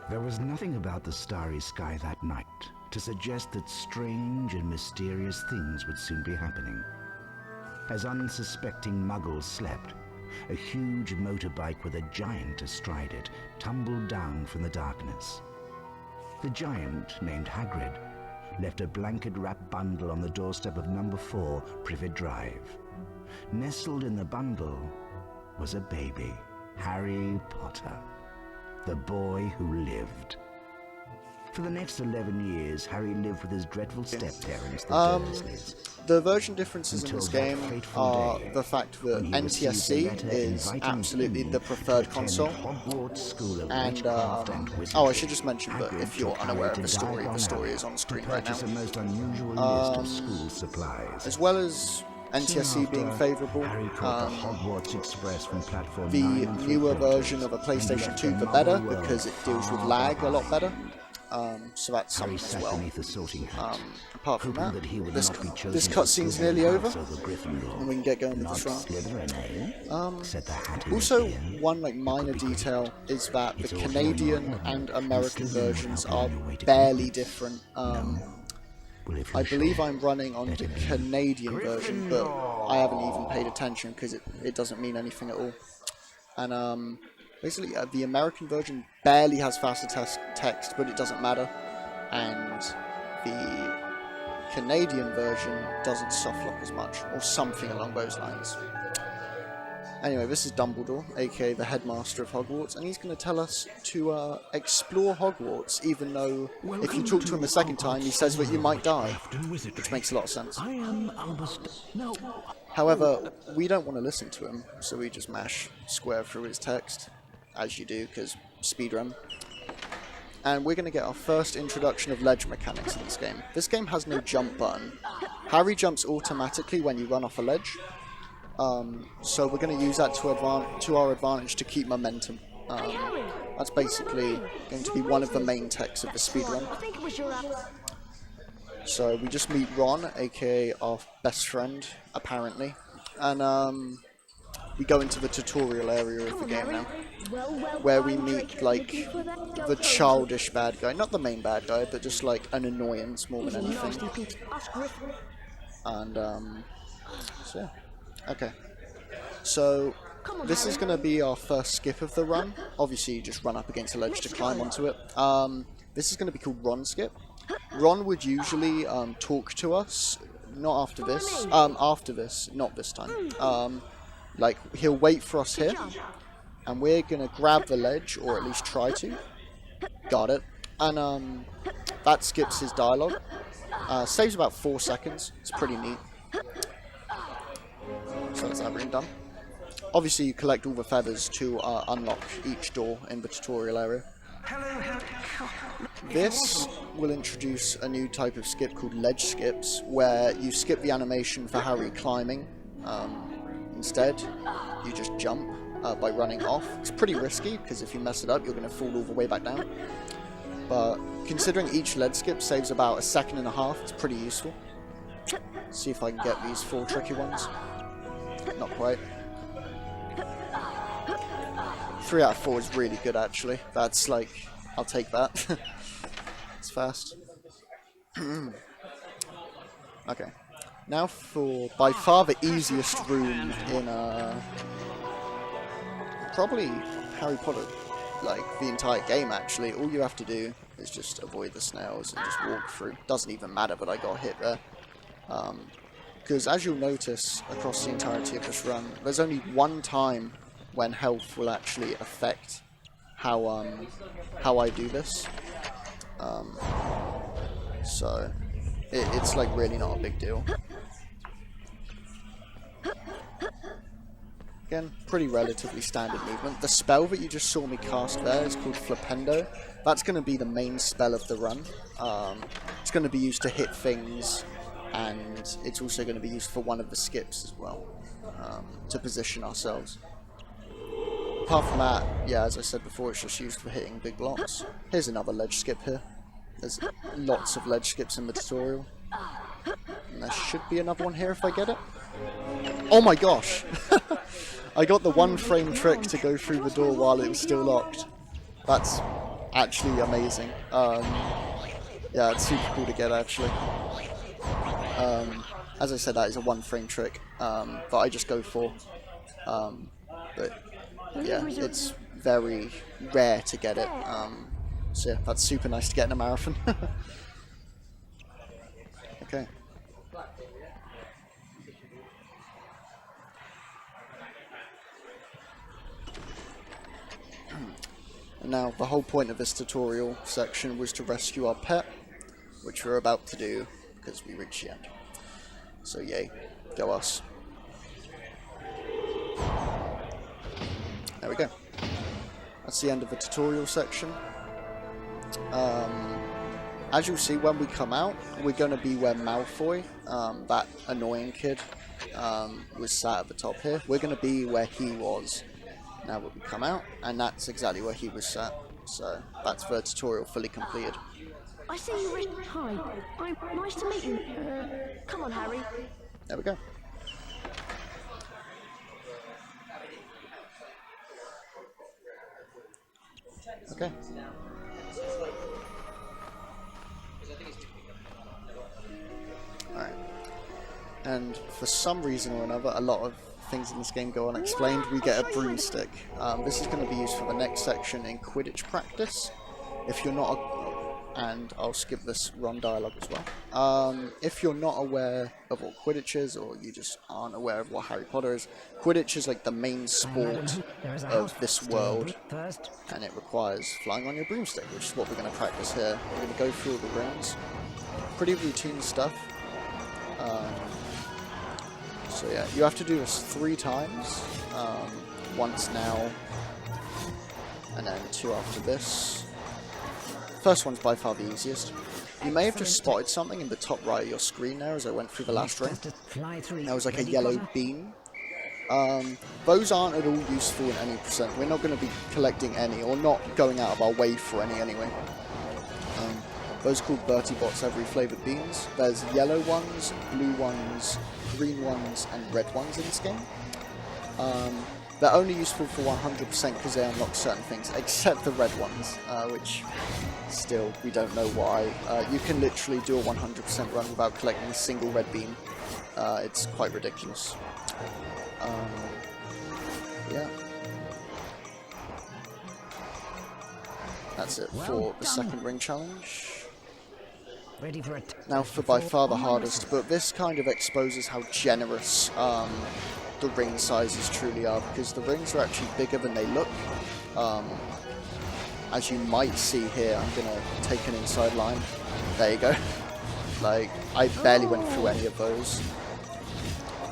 There was nothing about the starry sky that night to suggest that strange and mysterious things would soon be happening. As unsuspecting muggles slept, a huge motorbike with a giant astride it tumbled down from the darkness. The giant, named Hagrid, left a blanket-wrapped bundle on the doorstep of number 4 Privet Drive. Nestled in the bundle was a baby, Harry Potter, the boy who lived. For the next 11 years, Harry lived with his dreadful step-parents, the Dursleys. The version differences in this game are the fact that NTSC is absolutely the preferred console, and oh, I should just mention that if you're unaware of the story is on screen right now. As well as NTSC being favourable, the newer version of a PlayStation 2 the better, because it deals with lag a lot better. So that's something as well. Apart from that, this cutscene's nearly over, and we can get going with this run. Also, one minor detail is that the Canadian and American versions are barely different. I believe I'm running on the Canadian version, but I haven't even paid attention because it doesn't mean anything at all. And basically, the American version barely has faster text, but it doesn't matter. And the Canadian version doesn't softlock as much, or something along those lines. Anyway, this is Dumbledore, aka the headmaster of Hogwarts, and he's going to tell us to explore Hogwarts, even though if you talk to him a second time, he says that you might die, which makes a lot of sense. However, we don't want to listen to him, so we just mash square through his text, as you do, because speedrun. And we're going to get our first introduction of ledge mechanics in this game. This game has no jump button. Harry jumps automatically when you run off a ledge. So we're going to use that to our advantage to keep momentum. That's basically going to be one of the main techs of the speedrun. So we just meet Ron, aka our best friend, apparently. And we go into the tutorial area of the game now, where we meet, the childish bad guy. Not the main bad guy, but just, an annoyance more than anything. And, so, yeah. Okay. So, this is going to be our first skip of the run. Obviously, you just run up against a ledge to climb onto it. This is going to be called Ron Skip. Ron would usually talk to us, not after this. After this, not this time. He'll wait for us here, and we're going to grab the ledge, or at least try to. Got it. And that skips his dialogue. Saves about 4 seconds. It's pretty neat. So that's that being done. Obviously, you collect all the feathers to unlock each door in the tutorial area. This will introduce a new type of skip called ledge skips, where you skip the animation for Harry climbing. Instead, you just jump by running off. It's pretty risky, because if you mess it up, you're going to fall all the way back down. But considering each ledge skip saves about 1.5 seconds, it's pretty useful. Let's see if I can get these 4 tricky ones. Not quite. 3 out of 4 is really good, actually. That's I'll take that. It's fast. Okay. Now for, by far, the easiest room in, probably Harry Potter, the entire game, actually. All you have to do is just avoid the snails and just walk through. Doesn't even matter that I got hit there. Because as you'll notice across the entirety of this run, there's only one time when health will actually affect how I do this. So it's really not a big deal. Again, pretty relatively standard movement. The spell that you just saw me cast there is called Flipendo. That's going to be the main spell of the run. It's going to be used to hit things, and it's also going to be used for one of the skips as well, to position ourselves. Apart from that, yeah, as I said before, it's just used for hitting big blocks. Here's another ledge skip here. There's lots of ledge skips in the tutorial. And there should be another one here if I get it. Oh my gosh! I got the 1 frame trick to go through the door while it was still locked. That's actually amazing. Yeah, it's super cool to get, actually. As I said, that is a 1-frame trick that I just go for. But yeah, it's very rare to get it. So yeah, that's super nice to get in a marathon. Okay. And now, the whole point of this tutorial section was to rescue our pet, which we're about to do because we reached the end. So yay, go us. There we go. That's the end of the tutorial section. As you'll see, when we come out, we're going to be where Malfoy, that annoying kid, was sat at the top here. We're going to be where he was now that we come out, and that's exactly where he was sat. So that's the tutorial fully completed. I see you, Rich. Hi. Nice to meet you. Come on, Harry. There we go. Okay. Alright. And for some reason or another, a lot of things in this game go unexplained. We get a broomstick. This is going to be used for the next section in Quidditch practice. If you're not and I'll skip this run dialogue as well. If you're not aware of what Quidditch is, or you just aren't aware of what Harry Potter is, Quidditch is like the main sport of this world, and it requires flying on your broomstick, which is what we're going to practice here. We're going to go through all the rings. Pretty routine stuff. So yeah, you have to do this 3 times. Once now, and then 2 after this. First one's by far the easiest. You may have just spotted something in the top right of your screen there as I went through the last ring. There was like a yellow beam. Those aren't at all useful in any percent. We're not going to be collecting any, or not going out of our way for any anyway. Those are called Bertie Bott's every flavoured beans. There's yellow ones, blue ones, green ones, and red ones in this game. They're only useful for 100% because they unlock certain things, except the red ones, which still, we don't know why. You can literally do a 100% run without collecting a single red bean. It's quite ridiculous. Yeah. That's it for the second ring challenge. Ready for it. Now for by far the hardest, but this kind of exposes how generous the ring sizes truly are, because the rings are actually bigger than they look. As you might see here, I'm going to take an inside line. There you go. Like, I barely went through any of those.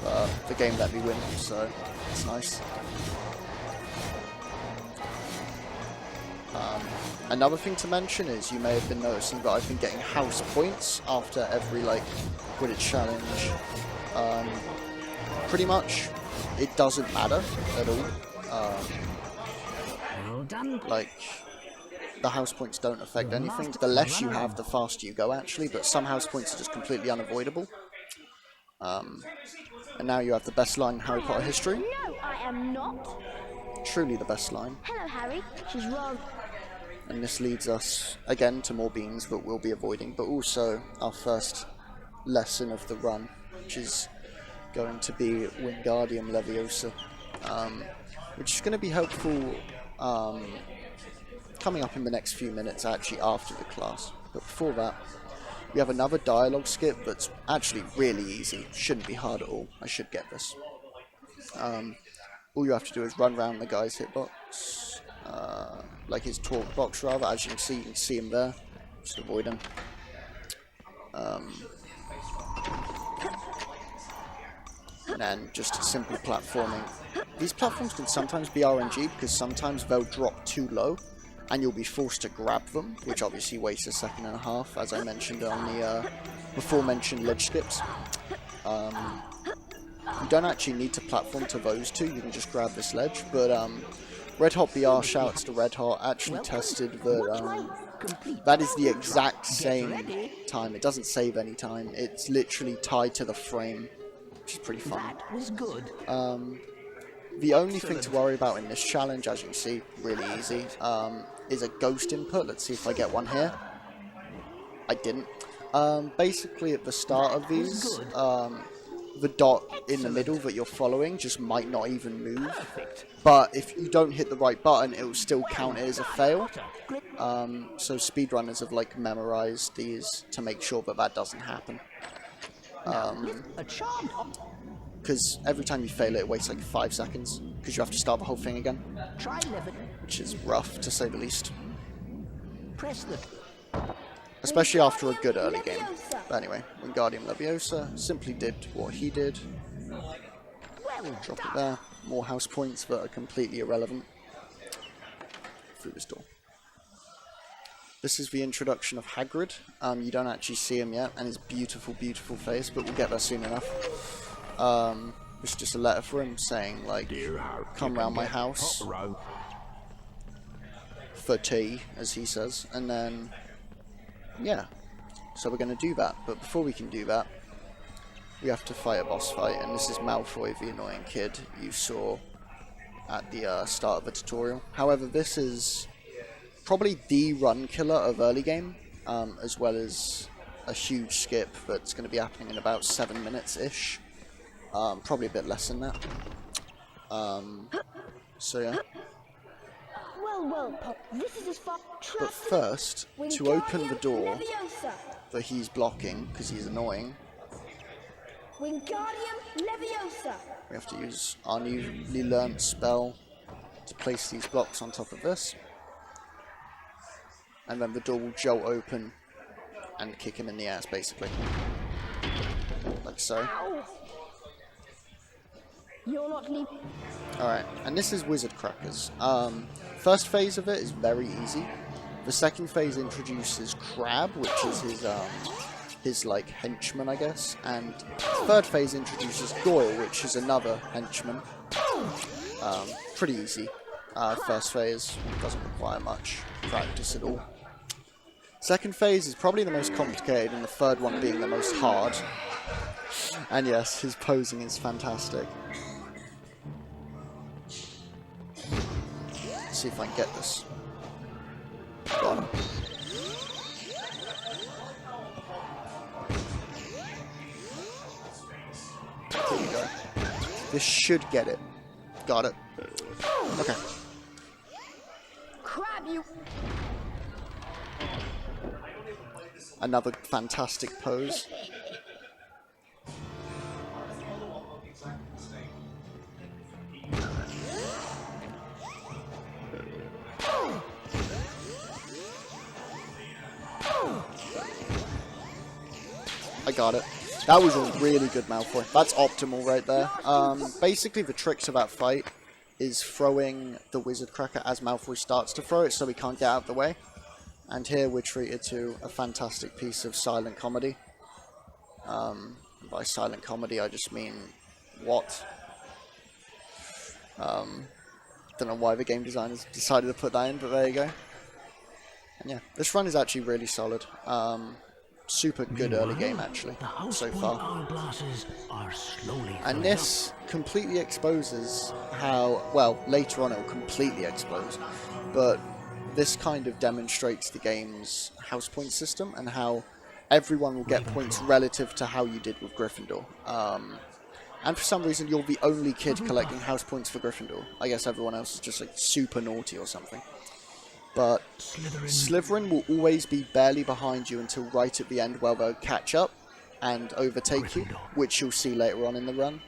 But the game let me win, so it's nice. Another thing to mention is you may have been noticing that I've been getting house points after every, like, Quidditch challenge. Pretty much, it doesn't matter at all. Well done. Like, the house points don't affect anything. The less you have, the faster you go, actually, but some house points are just completely unavoidable. And now you have the best line in Harry Potter history. No, I am not. Truly the best line. Hello, Harry. She's wrong. And this leads us, again, to more beans that we'll be avoiding, but also our first lesson of the run, which is going to be Wingardium Leviosa, which is going to be helpful coming up in the next few minutes, actually, after the class. But before that, we have another dialogue skip that's actually really easy. Shouldn't be hard at all. I should get this. All you have to do is run around the guy's hitbox, like his talk box rather. As you can see him there. Just avoid him. And then just simple platforming. These platforms can sometimes be RNG because sometimes they'll drop too low and you'll be forced to grab them, which obviously wastes a second and a half, as I mentioned on the before mentioned ledge skips. You don't actually need to platform to those two, you can just grab this ledge, but Red Hot BR shouts to Red Hot actually tested that that is the exact same time. It doesn't save any time, it's literally tied to the frame, which is pretty fun. That was good. The only thing to worry about in this challenge, as you can see, really easy, is a ghost input. Let's see if I get one here. I didn't. Basically, at the start of these, the dot in the middle that you're following just might not even move. But if you don't hit the right button, it will still count it as a fail. So speedrunners have like memorized these to make sure that that doesn't happen. Because every time you fail it, it waits like 5 seconds because you have to start the whole thing again, which is rough to say the least. Especially after a good early game. But anyway, Wingardium Leviosa simply did what he did. Drop it there. More house points that are completely irrelevant. Through this door. This is the introduction of Hagrid. You don't actually see him yet, and his beautiful, beautiful face, but we'll get there soon enough. It's just a letter for him saying, like, come round my house for tea, as he says, and then, yeah. So we're going to do that, but before we can do that, we have to fight a boss fight, and this is Malfoy, the annoying kid you saw at the start of the tutorial. However, this is probably the run killer of early game, as well as a huge skip that's going to be happening in about 7 minutes-ish. Probably a bit less than that. So yeah. Well, Pop, this is as far. But first, to open the door that he's blocking, because he's annoying, Wingardium Leviosa. we have to use our newly learnt spell to place these blocks on top of this. And then the door will jolt open and kick him in the ass, basically. Like so. Ow. You're not leaving. Alright, and this is Wizard Crackers. First phase of it is very easy. The second phase introduces Crab, which is his like henchman, I guess. And third phase introduces Goyle, which is another henchman. Pretty easy. First phase doesn't require much practice at all. Second phase is probably the most complicated, and the third one being the most hard. And yes, his posing is fantastic. Let's see if I can get this. Got it. Here we go. This should get it. Got it. Okay. Crab you. Another fantastic pose. I got it. That was a really good Malfoy. That's optimal right there. Basically, the trick to that fight is throwing the Wizard Cracker as Malfoy starts to throw it, so he can't get out of the way. And here we're treated to a fantastic piece of silent comedy. By silent comedy, I just mean what? Don't know why the game designers decided to put that in, but there you go. And yeah, this run is actually really solid. Super good early game, actually, so far. And this completely exposes how, well, later on it will completely expose, but this kind of demonstrates the game's house point system and how everyone will get points relative to how you did with Gryffindor. And for some reason, you're the only kid collecting house points for Gryffindor. I guess everyone else is just like super naughty or something. But Slytherin will always be barely behind you until right at the end where they'll catch up and overtake you, which you'll see later on in the run.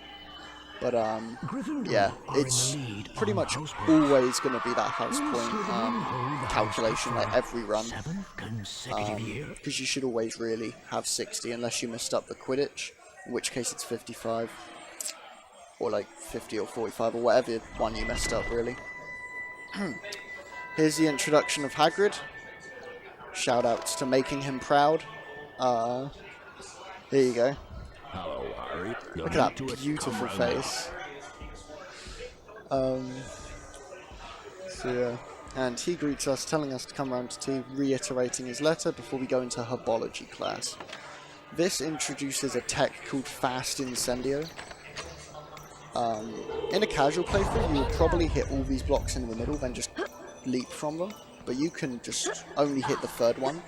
But yeah, it's pretty much always going to be that house point calculation like every run. Because you should always really have 60 unless you messed up the Quidditch, in which case it's 55. Or like 50 or 45 or whatever one you messed up, really. Here's the introduction of Hagrid. Shoutouts to making him proud. Here you go. Hello, Harry. Look at that beautiful face. So yeah. And he greets us, telling us to come round to tea, reiterating his letter before we go into herbology class. This introduces a tech called Fast Incendio. In a casual playthrough, you will probably hit all these blocks in the middle, then just leap from them. but you can just only hit the third one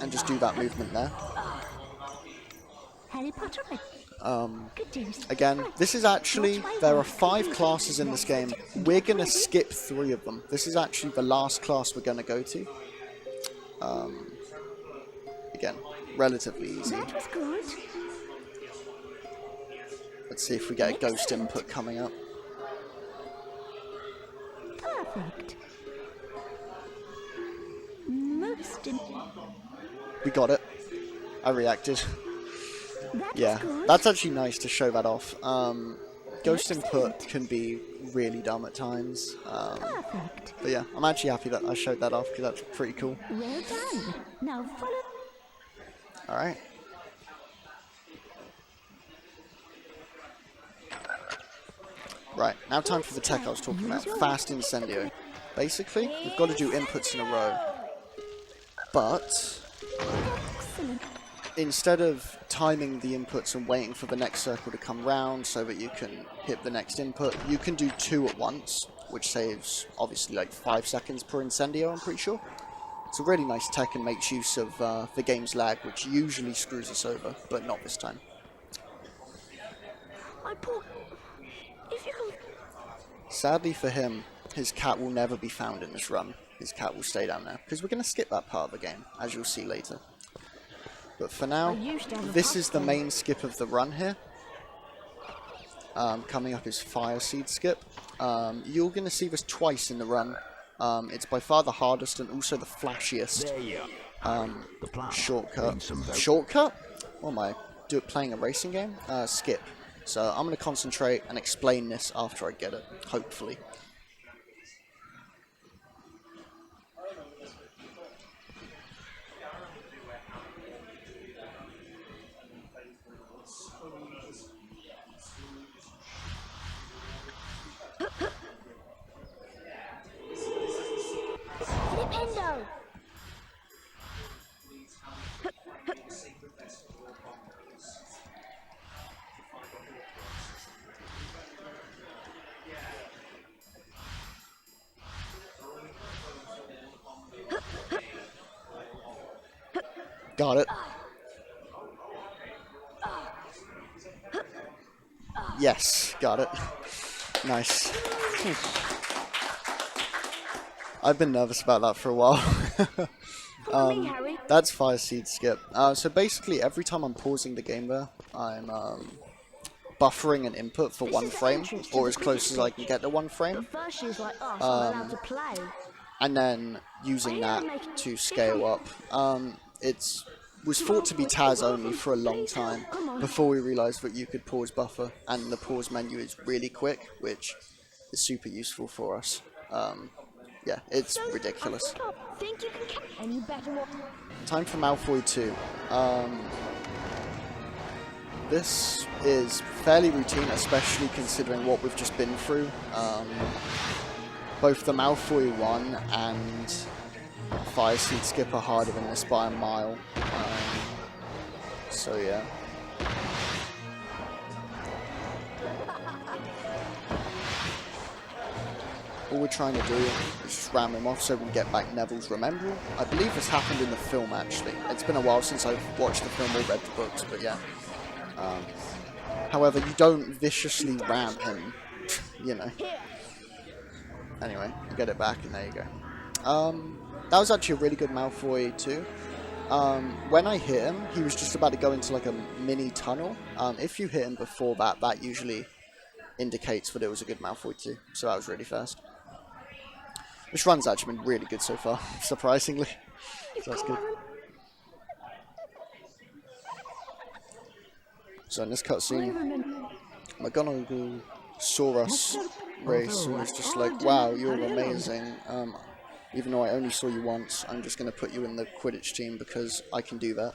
and just do that movement there. Again, this is actually, there are 5 classes in this game. We're going to skip 3 of them. This is actually the last class we're going to go to. Again, relatively easy. Let's see if we get a ghost input coming up. Perfect. We got it. I reacted. Yeah, that's actually nice to show that off. Ghost input can be really dumb at times. But yeah, I'm actually happy that I showed that off because that's pretty cool. Well done. Now follow. Alright. Right, now time for the tech I was talking about. Fast Incendio. Basically, we've got to do inputs in a row. But instead of timing the inputs and waiting for the next circle to come round so that you can hit the next input, you can do 2 at once, which saves obviously like 5 seconds per Incendio, I'm pretty sure. It's a really nice tech and makes use of the game's lag, which usually screws us over, but not this time. Sadly for him, his cat will never be found in this run. His cat will stay down there, because we're going to skip that part of the game, as you'll see later. But for now, this is the main skip of the run here. Coming up is Fire Seed skip. You're going to see this twice in the run. It's by far the hardest and also the flashiest shortcut. Shortcut? What am I? Playing a racing game? Skip. So I'm going to concentrate and explain this after I get it, hopefully. Flipendo. Got it. Yes, got it. Nice. I've been nervous about that for a while. That's Fire Seed skip. So basically, every time I'm pausing the game there, I'm buffering an input for 1 frame, or as close as I can get to 1 frame. And then using that to scale up. It was thought to be Taz only for a long time before we realised that you could pause buffer, and the pause menu is really quick, which is super useful for us. Yeah, it's ridiculous. Time for Malfoy 2. This is fairly routine, especially considering what we've just been through. Both the Malfoy 1 and Fire Seed skip are harder than this by a mile. So yeah. All we're trying to do is just ram him off so we can get back Neville's Remembrall. I believe this happened in the film, actually. It's been a while since I've watched the film or read the books, but yeah. However, you don't viciously ram him, you know. Anyway, you get it back, and there you go. That was actually a really good Malfoy too. When I hit him, he was just about to go into like a mini tunnel. If you hit him before that, that usually indicates that it was a good Malfoy too. So that was really fast. This run's actually been really good so far, surprisingly. So that's good. So in this cutscene, McGonagall saw us race and was just like, wow, you're amazing. Even though I only saw you once, I'm just going to put you in the Quidditch team because I can do that.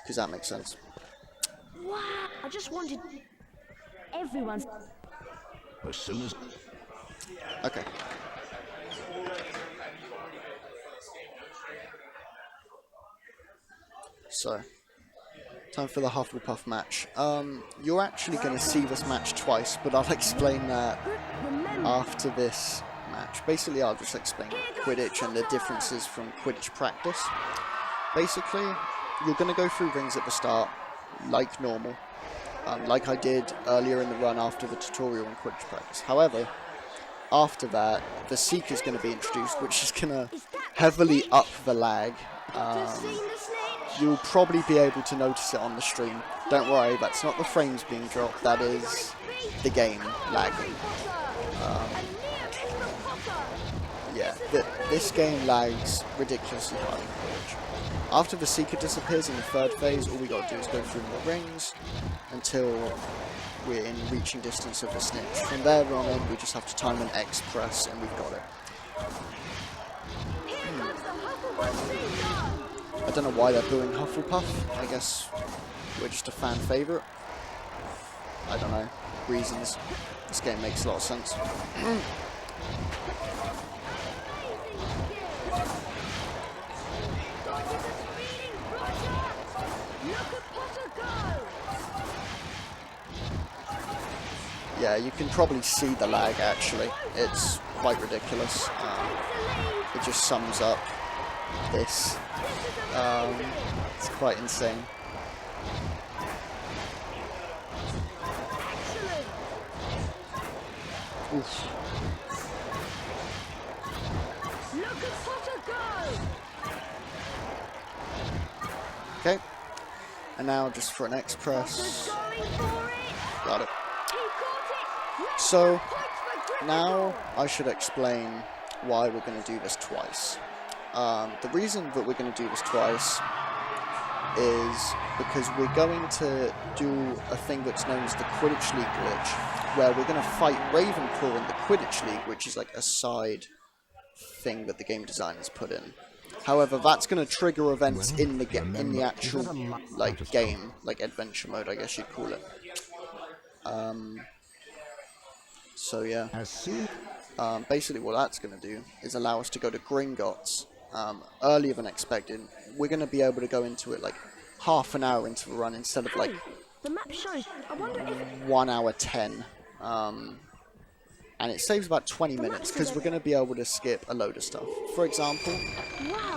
Because that makes sense. Wow, I just wanted everyone's... As soon as... Okay. So, time for the Hufflepuff match. You're actually going to see this match twice, but I'll explain that after this Match. Basically, I'll just explain Quidditch and the differences from Quidditch practice. Basically, you're going to go through rings at the start, like normal, like I did earlier in the run after the tutorial in Quidditch practice. However, after that, the Seeker is going to be introduced, which is going to heavily up the lag. You'll probably be able to notice it on the stream. Don't worry, that's not the frames being dropped, that is the game lagging. Yeah, this game lags ridiculously high in Quidditch. After the Seeker disappears in the third phase, all we got to do is go through more rings until we're in reaching distance of the snitch. From there on in, we just have to time an X press and we've got it. I don't know why they're booing Hufflepuff. I guess we're just a fan favourite. I don't know. Reasons. This game makes a lot of sense. Yeah, you can probably see the lag actually. It's quite ridiculous. It just sums up this. It's quite insane. Oof. Okay, and now just for an X press. Got it. So now I should explain why we're going to do this twice. The reason that we're going to do this twice is because we're going to do a thing that's known as the Quidditch League glitch, where we're going to fight Ravenclaw in the Quidditch League, which is like a side thing that the game designers put in. However, that's going to trigger events in the actual like game, like adventure mode, I guess you'd call it. So yeah, basically what that's going to do is allow us to go to Gringotts earlier than expected. We're going to be able to go into it like half an hour into the run instead of like the map shows. I wonder if 1 hour 10. And it saves about 20 minutes because we're going to be able to skip a load of stuff. For example,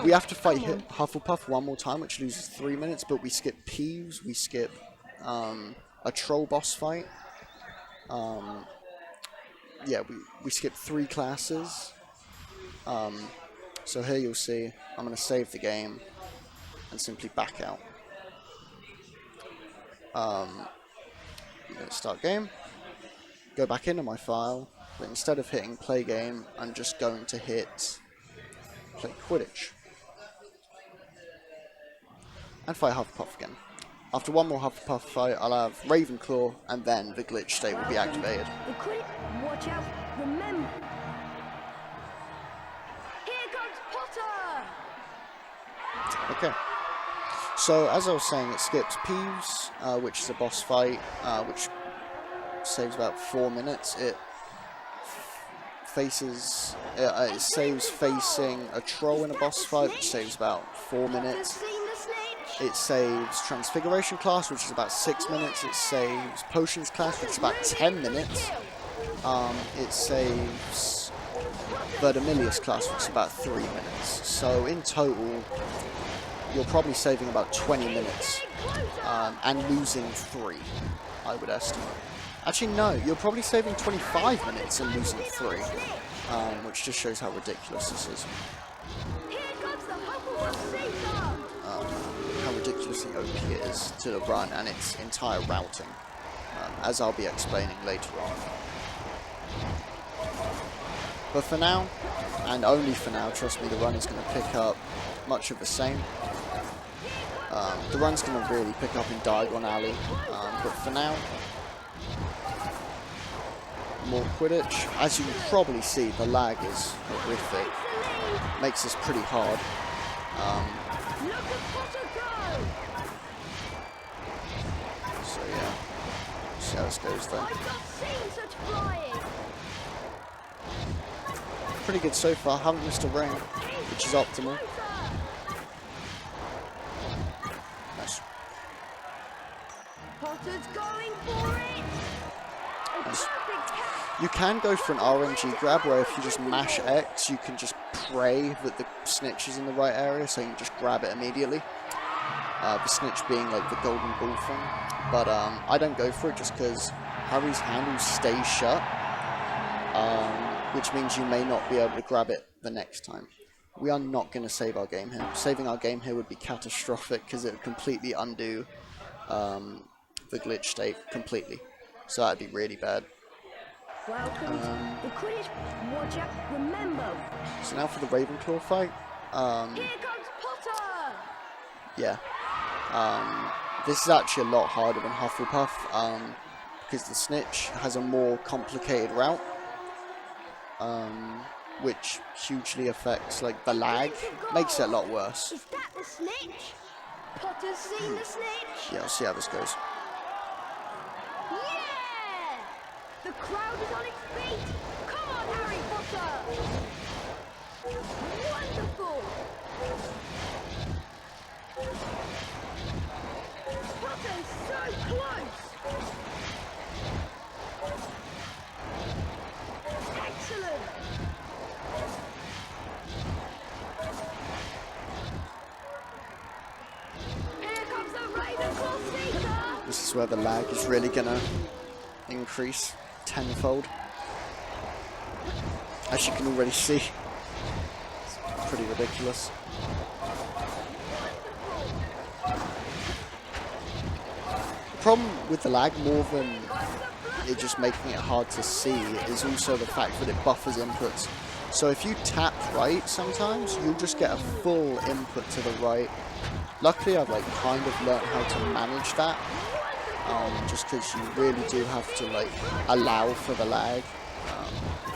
we have to fight Hufflepuff one more time, which loses 3 minutes, but we skip Peeves, we skip a troll boss fight. Yeah, we skip 3 classes. So here you'll see, I'm going to save the game and simply back out. Start game, go back into my file, but instead of hitting play game, I'm just going to hit play Quidditch. And fight Hufflepuff again. After one more Hufflepuff fight, I'll have Ravenclaw, and then the glitch state will be activated. the Quidditch. Watch out! Remember. Here comes Potter. Okay. So, as I was saying, it skips Peeves, which is a boss fight, which saves about 4 minutes. It saves facing a troll in a boss fight, which saves about 4 minutes. It saves Transfiguration class, which is about 6 minutes. It saves Potions class, which is about 10 minutes. It saves Verdimillious class, which is about 3 minutes. So, in total, you're probably saving about 20 minutes and losing 3, I would estimate. Actually, no, you're probably saving 25 minutes and losing 3, which just shows how ridiculous this is. How ridiculously OP it is to the run and its entire routing, as I'll be explaining later on. But for now, and only for now, trust me, the run is going to pick up much of the same. The run's going to really pick up in Diagon Alley, but for now, more Quidditch. As you can probably see, the lag is horrific. Makes this pretty hard. So yeah, see how this goes then. Pretty good so far, haven't missed a ring, which is optimal. Nice. Potter's going for it. Nice. You can go for an RNG grab where if you just mash X, you can just pray that the snitch is in the right area, so you can just grab it immediately. The snitch being like the golden ball thing. But I don't go for it just because Harry's handle stays shut, which means you may not be able to grab it the next time. We are not going to save our game here. Saving our game here would be catastrophic because it would completely undo the glitch state completely. So that would be really bad. Welcome to the Quidditch. Watch out, remember. So now for the Ravenclaw fight. Here comes Potter! Yeah. This is actually a lot harder than Hufflepuff because the snitch has a more complicated route, which hugely affects like the lag, makes it a lot worse. Is that the snitch? Potter's seen the snitch? Yeah, I'll see how this goes. Yeah! The crowd is on its feet! Come on, Harry Potter! Wonderful! Potter's so close! Excellent! Here comes the Ravenclaw sneaker! This is where the lag is really gonna increase tenfold. As you can already see, it's pretty ridiculous. The problem with the lag, more than it just making it hard to see, is also the fact that it buffers inputs. So if you tap right sometimes, you'll just get a full input to the right. Luckily I've like kind of learned how to manage that, just because you really do have to like allow for the lag.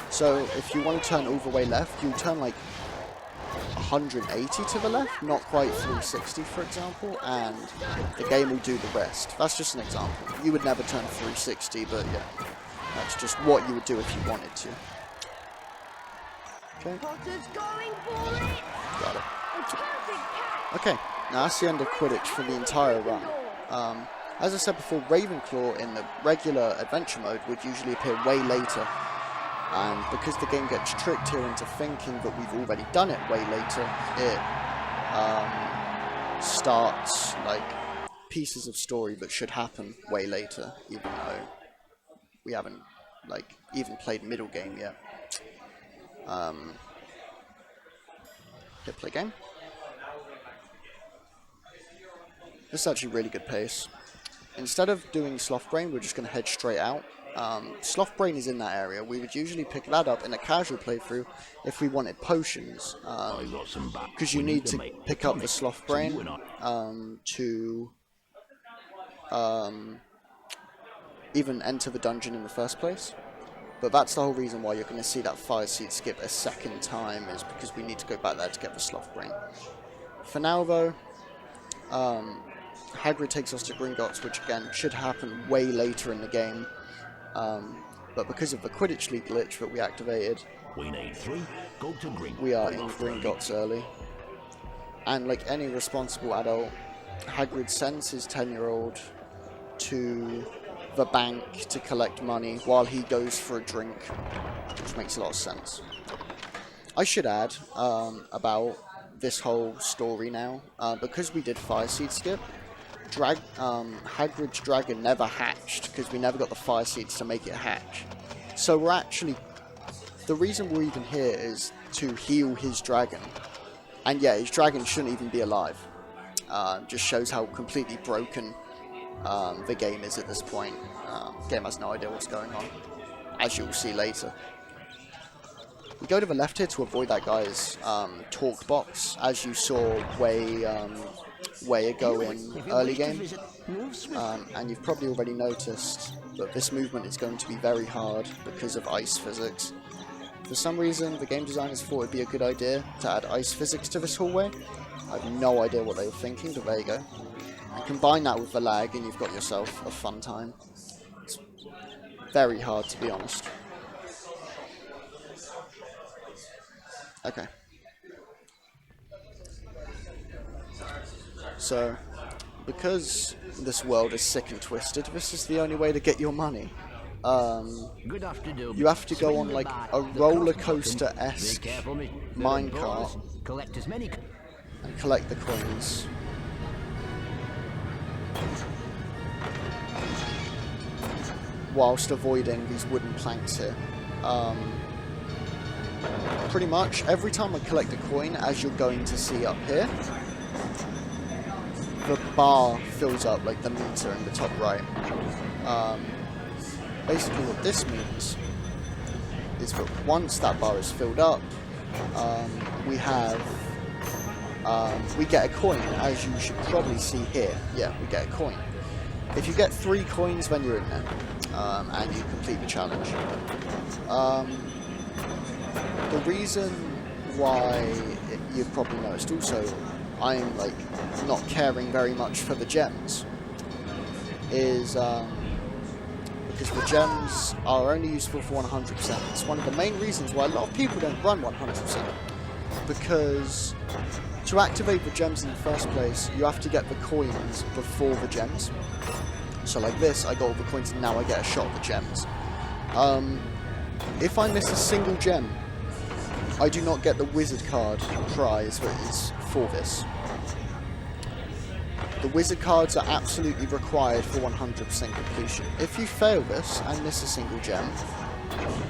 So if you want to turn all the way left, you'll turn like 180 to the left, not quite 360 for example, and the game will do the rest. That's just an example. You would never turn 360, but yeah, that's just what you would do if you wanted to. Okay. Potter's going for it! Got it. A perfect catch! Okay, now that's the end of Quidditch for the entire run. As I said before, Ravenclaw in the regular adventure mode would usually appear way later. And because the game gets tricked here into thinking that we've already done it way later, it starts like pieces of story that should happen way later, even though we haven't like even played middle game yet. Hit play game. This is actually really good pace. Instead of doing Sloth Brain, we're just going to head straight out. Sloth Brain is in that area. We would usually pick that up in a casual playthrough if we wanted potions, because you need to pick up the Sloth Brain to even enter the dungeon in the first place. But that's the whole reason why you're going to see that fire seed skip a second time, is because we need to go back there to get the Sloth Brain. For now though, Hagrid takes us to Gringotts, which again should happen way later in the game. But because of the Quidditch League glitch that we activated, we are in Gringotts early. And like any responsible adult, Hagrid sends his 10-year-old to the bank to collect money while he goes for a drink, which makes a lot of sense. I should add about this whole story now, because we did Fire Seed skip, Hagrid's dragon never hatched because we never got the fire seeds to make it hatch. So we're actually, the reason we're even here is to heal his dragon. And yeah, his dragon shouldn't even be alive. Just shows how completely broken the game is at this point. The game has no idea what's going on, as you'll see later. We go to the left here to avoid that guy's talk box, as you saw way ago in early game. And you've probably already noticed that this movement is going to be very hard because of ice physics. For some reason, the game designers thought it'd be a good idea to add ice physics to this hallway. I have no idea what they were thinking, but there you go. And combine that with the lag and you've got yourself a fun time. It's very hard, to be honest. Okay. So, because this world is sick and twisted, this is the only way to get your money. you have to go on like a roller coaster-esque minecart and collect the coins. Whilst avoiding these wooden planks here. Pretty much every time I collect a coin, as you're going to see up here, the bar fills up, like the meter in the top right. Basically what this means is that once that bar is filled up, we get a coin, as you should probably see here. Yeah, we get a coin. If you get 3 coins, then you're in there, and you complete the challenge. The reason why you've probably noticed also I'm like not caring very much for the gems is because the gems are only useful for 100%. It's one of the main reasons why a lot of people don't run 100%, because to activate the gems in the first place, you have to get the coins before the gems. So like this, I got all the coins and now I get a shot at the gems. If I miss a single gem, I do not get the wizard card prize that is for this. The wizard cards are absolutely required for 100% completion. If you fail this and miss a single gem,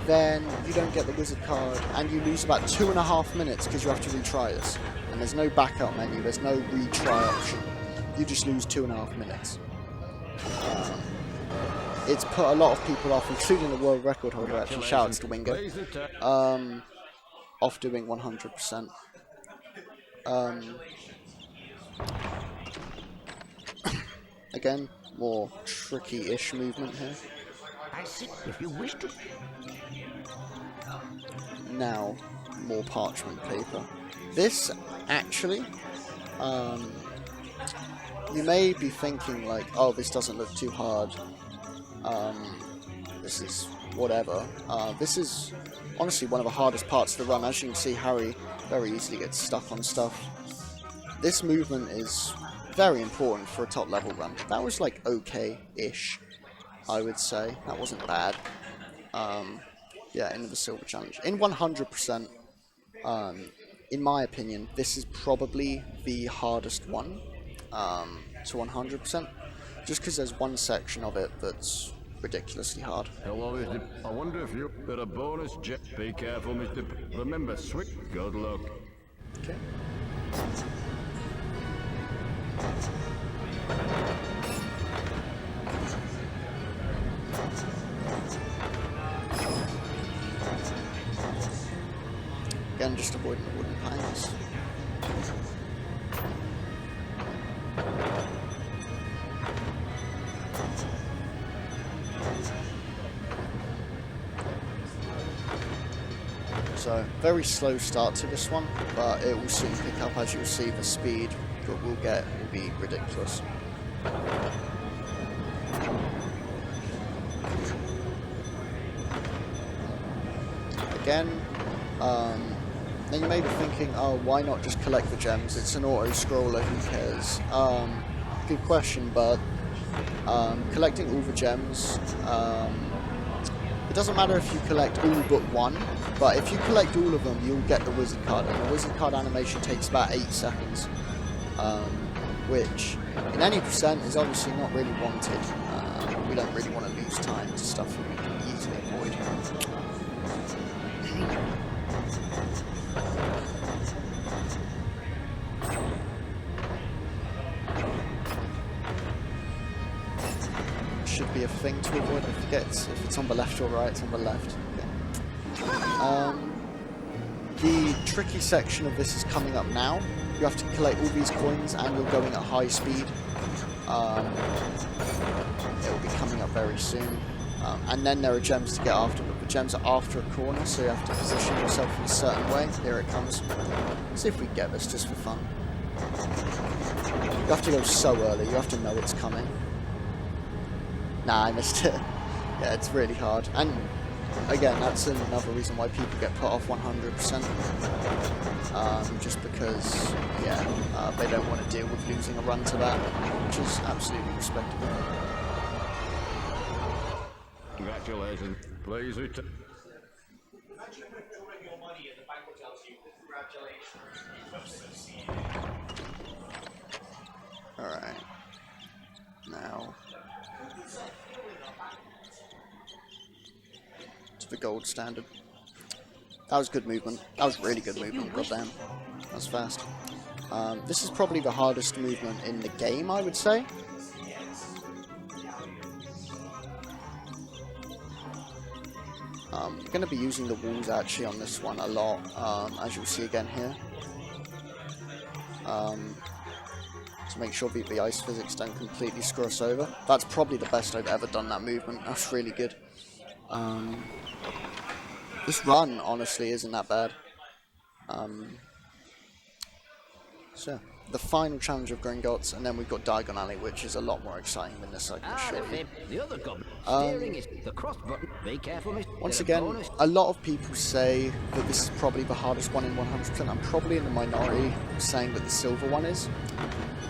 then you don't get the wizard card and you lose about 2.5 minutes because you have to retry this. And there's no backup menu, there's no retry option. You just lose 2.5 minutes. It's put a lot of people off, including the world record holder, actually, shoutouts to Wingo, off doing 100%. Again, more tricky-ish movement here. I see. If you wish to. Now, more parchment paper. This, actually, you may be thinking like, oh, this doesn't look too hard. This is whatever. This is honestly one of the hardest parts of the run. As you can see, Harry very easily gets stuck on stuff. This movement is very important for a top level run. That was like okay-ish, I would say. That wasn't bad. Yeah, into the silver challenge. In 100%, in my opinion, this is probably the hardest one to 100%. Just because there's one section of it that's ridiculously hard. Hello, I wonder if you got a bonus jet. Be careful, Mr. Remember, sweet. Good luck. Okay. Again, just avoiding the wooden planks. So, very slow start to this one, but it will soon pick up. As you'll see, the speed that we'll get will be ridiculous. Again, then you may be thinking, oh, why not just collect the gems? It's an auto-scroller, who cares? Good question, but collecting all the gems, it doesn't matter if you collect all but one, but if you collect all of them, you'll get the wizard card, and the wizard card animation takes about 8 seconds, which, in any percent, is obviously not really wanted. We don't really want to lose time to stuff that we can easily avoid. Should be a thing to avoid. I forget if it's on the left or right. It's on the left. Okay. The tricky section of this is coming up now. You have to collect all these coins and you're going at high speed. It will be coming up very soon. And then there are gems to get after, but the gems are after a corner, so you have to position yourself in a certain way. Here it comes. Let's see if we can get this just for fun. You have to go so early, you have to know it's coming. Nah, I missed it. Yeah, it's really hard. And again, that's another reason why people get put off 100%. Just because, yeah, they don't want to deal with losing a run to that, which is absolutely respectable. Congratulations. Please return. Alright. Now to the gold standard. That was good movement. That was really good movement, goddamn. That was fast. This is probably the hardest movement in the game, I would say. I'm going to be using the walls actually on this one a lot, as you'll see again here. To make sure the ice physics don't completely screw us over. That's probably the best I've ever done that movement. That's really good. This run, honestly, isn't that bad. So, the final challenge of Gringotts, and then we've got Diagon Alley, which is a lot more exciting than this, I can assure you. The other goblin steering is the cross button. Be careful, Mr. Once again, a lot of people say that this is probably the hardest one in 100%. I'm probably in the minority saying that the silver one is.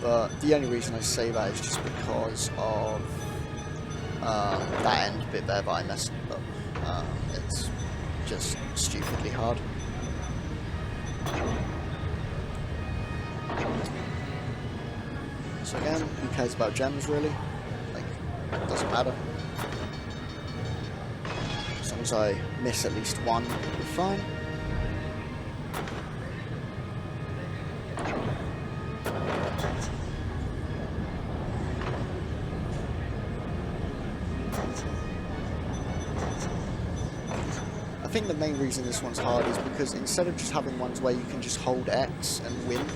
But the only reason I say that is just because of that end bit there that I messed up. It's just stupidly hard. So again, who cares about gems really? Like, it doesn't matter. As long as I miss at least one, we're fine. I think the main reason this one's hard is because instead of just having ones where you can just hold X and win,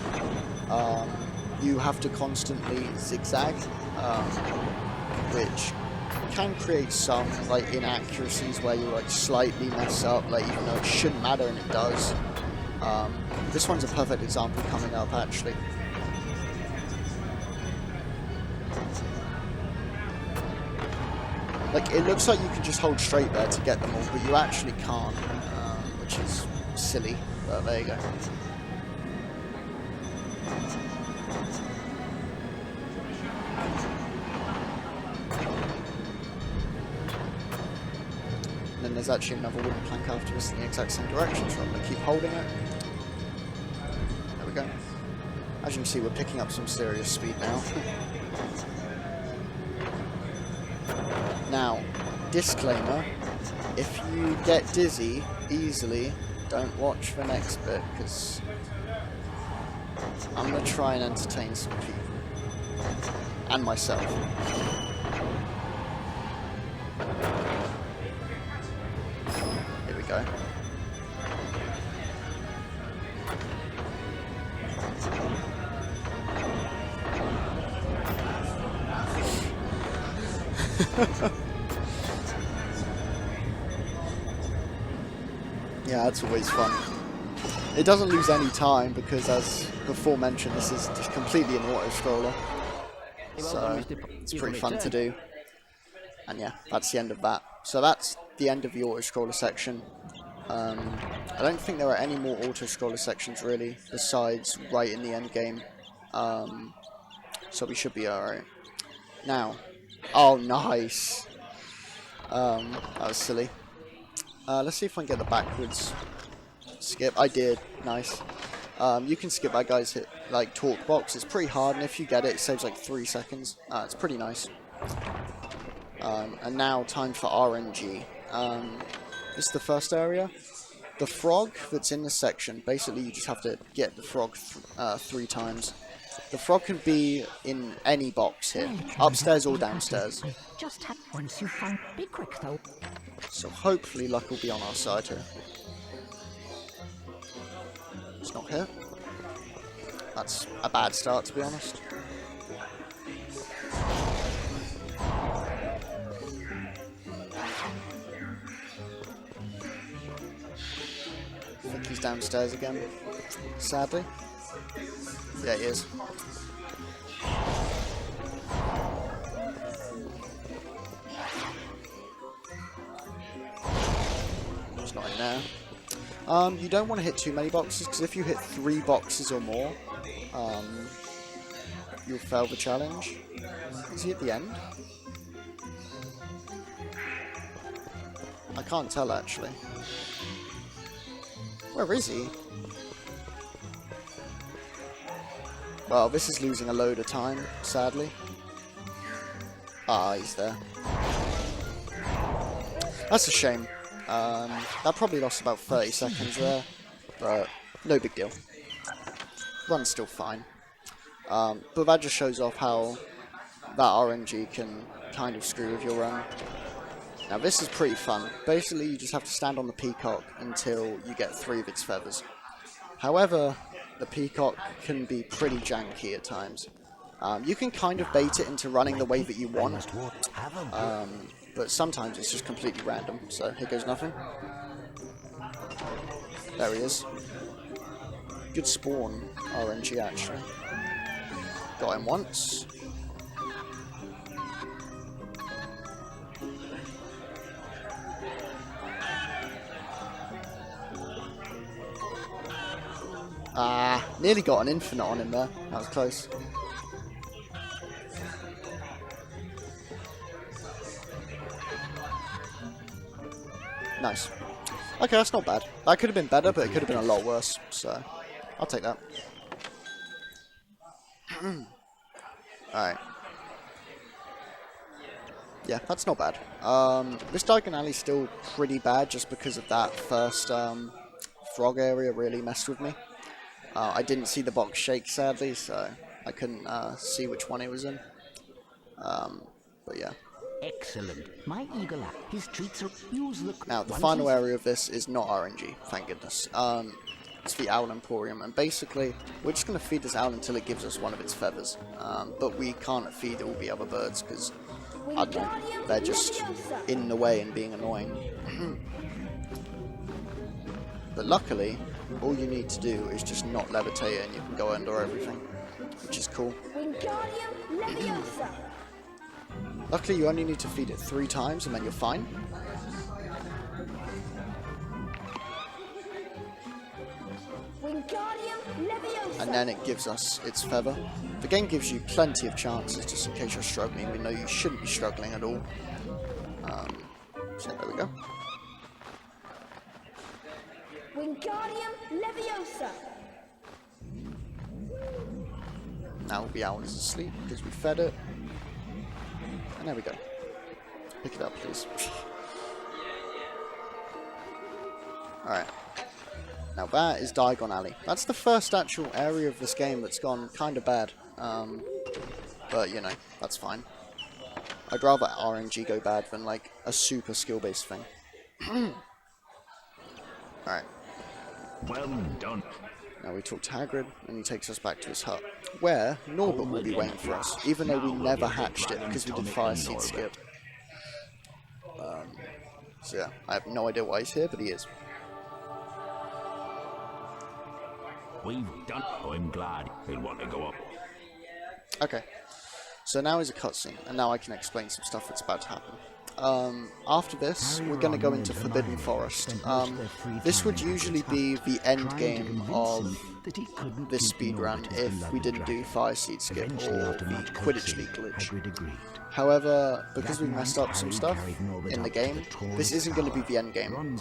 you have to constantly zigzag, which can create some like inaccuracies where you like slightly mess up, like even though it shouldn't matter and it does. This one's a perfect example coming up actually. Like, it looks like you can just hold straight there to get them all, but you actually can't, which is silly, but there you go. And then there's actually another wooden plank after this in the exact same direction, so I'm going to keep holding it. There we go. As you can see, we're picking up some serious speed now. Now, disclaimer, if you get dizzy easily, don't watch the next bit, because I'm going to try and entertain some people. And myself. Here we go. Yeah, that's always fun. It doesn't lose any time because, as before mentioned, this is just completely an auto-scroller. So, it's pretty fun to do. And yeah, that's the end of that. So that's the end of the auto-scroller section. I don't think there are any more auto-scroller sections really, besides right in the end game. So we should be alright. Now, oh nice! That was silly. Let's see if I can get the backwards skip. I did. Nice. You can skip that guy's hit, like, talk box. It's pretty hard, and if you get it, it saves like 3 seconds. It's pretty nice. And now, time for RNG. This is the first area. The frog that's in this section, basically you just have to get the frog 3 times. The frog can be in any box here, upstairs or downstairs. Just have once you find. Be quick though. So hopefully luck will be on our side here. It's not here. That's a bad start, to be honest. I think he's downstairs again, sadly. Yeah, he is. It's not in there. You don't want to hit too many boxes, because if you hit 3 boxes or more, you'll fail the challenge. Is he at the end? can't tell actually. Where is he? Well, this is losing a load of time, sadly. Ah, he's there. That's a shame. That probably lost about 30 seconds there, but no big deal. Run's still fine. But that just shows off how that RNG can kind of screw with your run. Now this is pretty fun. Basically, you just have to stand on the peacock until you get 3 of its feathers. However, the peacock can be pretty janky at times. You can kind of bait it into running the way that you want, but sometimes it's just completely random. So here goes nothing. There he is. Good spawn RNG actually. Got him once. Ah, nearly got an infinite on him there. That was close. Nice. Okay, that's not bad. That could have been better, but it could have been a lot worse. So, I'll take that. Alright. Yeah, that's not bad. This Diagon Alley is still pretty bad just because of that first frog area really messed with me. I didn't see the box shake, sadly, so I couldn't see which one it was in. But yeah. Excellent. My eagle eye. His treats are use the. Now, the final area of this is not RNG, thank goodness. It's the Owl Emporium, and basically, we're just going to feed this owl until it gives us one of its feathers. But we can't feed all the other birds because, I don't know, they're just in the way and being annoying. But luckily, all you need to do is just not levitate it and you can go under everything, which is cool. Luckily, you only need to feed it 3 times and then you're fine. And then it gives us its feather. The game gives you plenty of chances just in case you're struggling. We know you shouldn't be struggling at all. So there we go. Wingardium Leviosa. Now the owl is asleep because we fed it. And there we go. Pick it up, please. Alright. Now that is Diagon Alley. That's the first actual area of this game that's gone kind of bad. But, you know, that's fine. I'd rather RNG go bad than, like, a super skill-based thing. Alright. Well done. Now we talk to Hagrid, and he takes us back to his hut, where Norbert will be waiting for us, even though we never hatched it because we did Fire Seed skip. So yeah, I have no idea why he's here, but he is. We've done. I'm glad he'll want to go up. Okay, so now is a cutscene, and now I can explain some stuff that's about to happen. After this, we're going to go into Forbidden Forest. This would usually be the end game of this speedrun if we didn't do Fire Seed Skip or the Quidditch League glitch. However, because we messed up some stuff in the game, this isn't going to be the end game.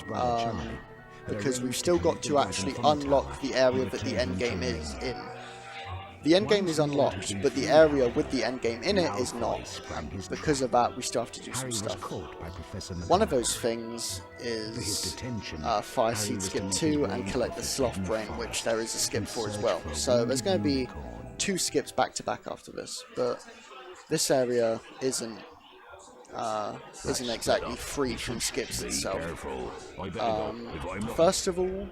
Because we've still got to actually unlock the area that the end game is in. The endgame is unlocked, but the area with the endgame in it is not. Because of that, we still have to do some stuff. One of those things is Fire Seed Skip 2 and collect the Sloth Brain, which there is a skip for as well. So there's going to be 2 skips back to back after this, but this area isn't exactly free from skips itself. First of all,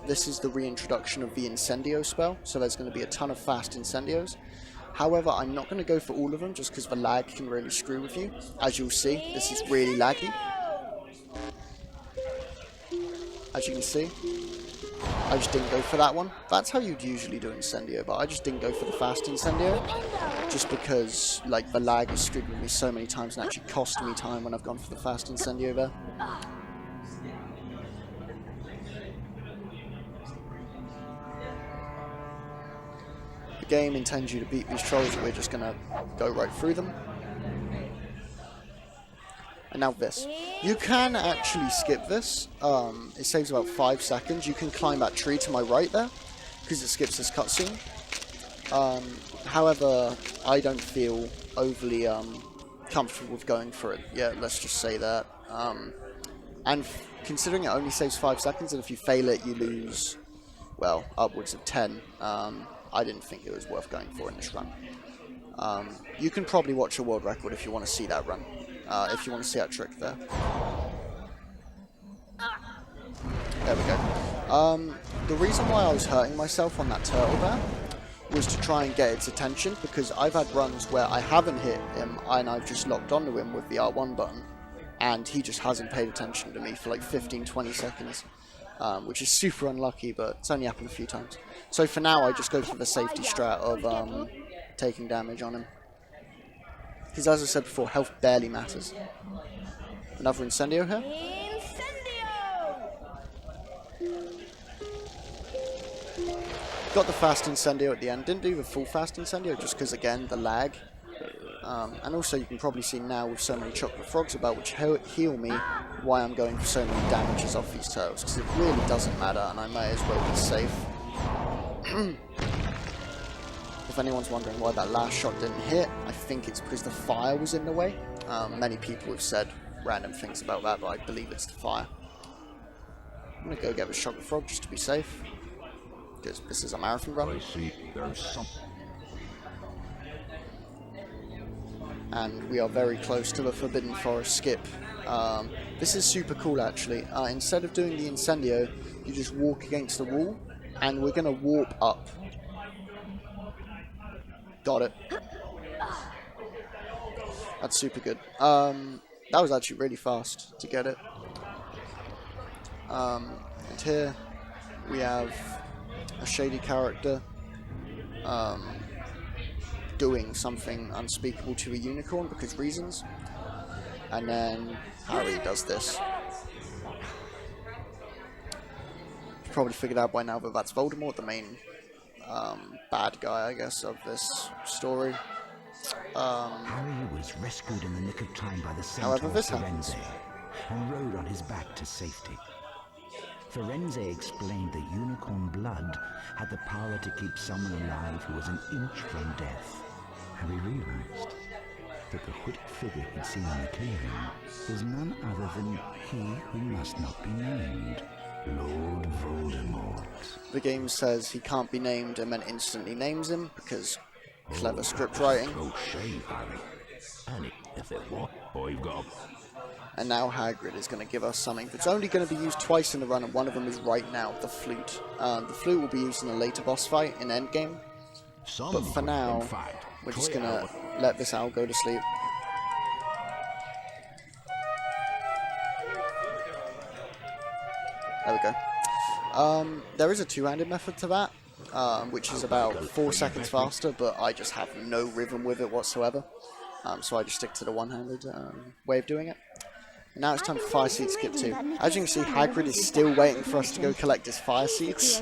this is the reintroduction of the Incendio spell, so there's going to be a ton of fast Incendios. However, I'm not going to go for all of them just because the lag can really screw with you. As you'll see, this is really laggy. As you can see, I just didn't go for that one. That's how you'd usually do Incendio, but I just didn't go for the fast Incendio. Just because, like, the lag has screwed with me so many times and actually cost me time when I've gone for the fast Incendio there. The game intends you to beat these trolls, we're just going to go right through them. And now this. You can actually skip this. It saves about 5 seconds. You can climb that tree to my right there, because it skips this cutscene. However, I don't feel overly comfortable with going for it. Yeah, let's just say that. And considering it only saves 5 seconds, and if you fail it, you lose, well, upwards of 10. I didn't think it was worth going for in this run. You can probably watch a world record if you want to see that run. If you want to see that trick there. There we go. The reason why I was hurting myself on that turtle there was to try and get its attention, because I've had runs where I haven't hit him and I've just locked onto him with the R1 button, and he just hasn't paid attention to me for like 15-20 seconds, which is super unlucky, but it's only happened a few times. So for now I just go for the safety strat of taking damage on him. Because as I said before, health barely matters. Another Incendio here. Got the fast Incendio at the end. Didn't do the full fast Incendio just because, again, the lag. And also you can probably see now with so many chocolate frogs about, which heal me, why I'm going for so many damages off these turtles. Because it really doesn't matter, and I may as well be safe. If anyone's wondering why that last shot didn't hit, I think it's because the fire was in the way. Many people have said random things about that, but I believe it's the fire. I'm going to go get the chocolate frog just to be safe, because this is a marathon run. I see there's some. And we are very close to the Forbidden Forest skip. This is super cool, actually. Instead of doing the Incendio, you just walk against the wall, and we're going to warp up. Got it. That's super good. That was actually really fast to get it. And here we have a shady character doing something unspeakable to a unicorn because reasons. And then Harry does this. You've probably figured out by now that that's Voldemort, the main bad guy, I guess, of this story. Harry was rescued in the nick of time by the However, centaur this happens. Firenze and rode on his back to safety. Firenze explained that unicorn blood had the power to keep someone alive who was an inch from death. Harry realized that the hooded figure he'd seen in the clearing was none other than he who must not be named, Lord Voldemort. The game says he can't be named and then instantly names him because clever script writing. No shame, Harry. And if it was, I've got. And now Hagrid is going to give us something that's only going to be used twice in the run, and one of them is right now, the Flute. The Flute will be used in a later boss fight in Endgame. But for now, we're just going to let this owl go to sleep. There we go. There is a two-handed method to that, which is about 4 seconds faster, but I just have no rhythm with it whatsoever. So I just stick to the one-handed way of doing it. And now it's time for Fire Seed Skip 2. As you can see, Hagrid is still waiting for us to go collect his Fire Seeds,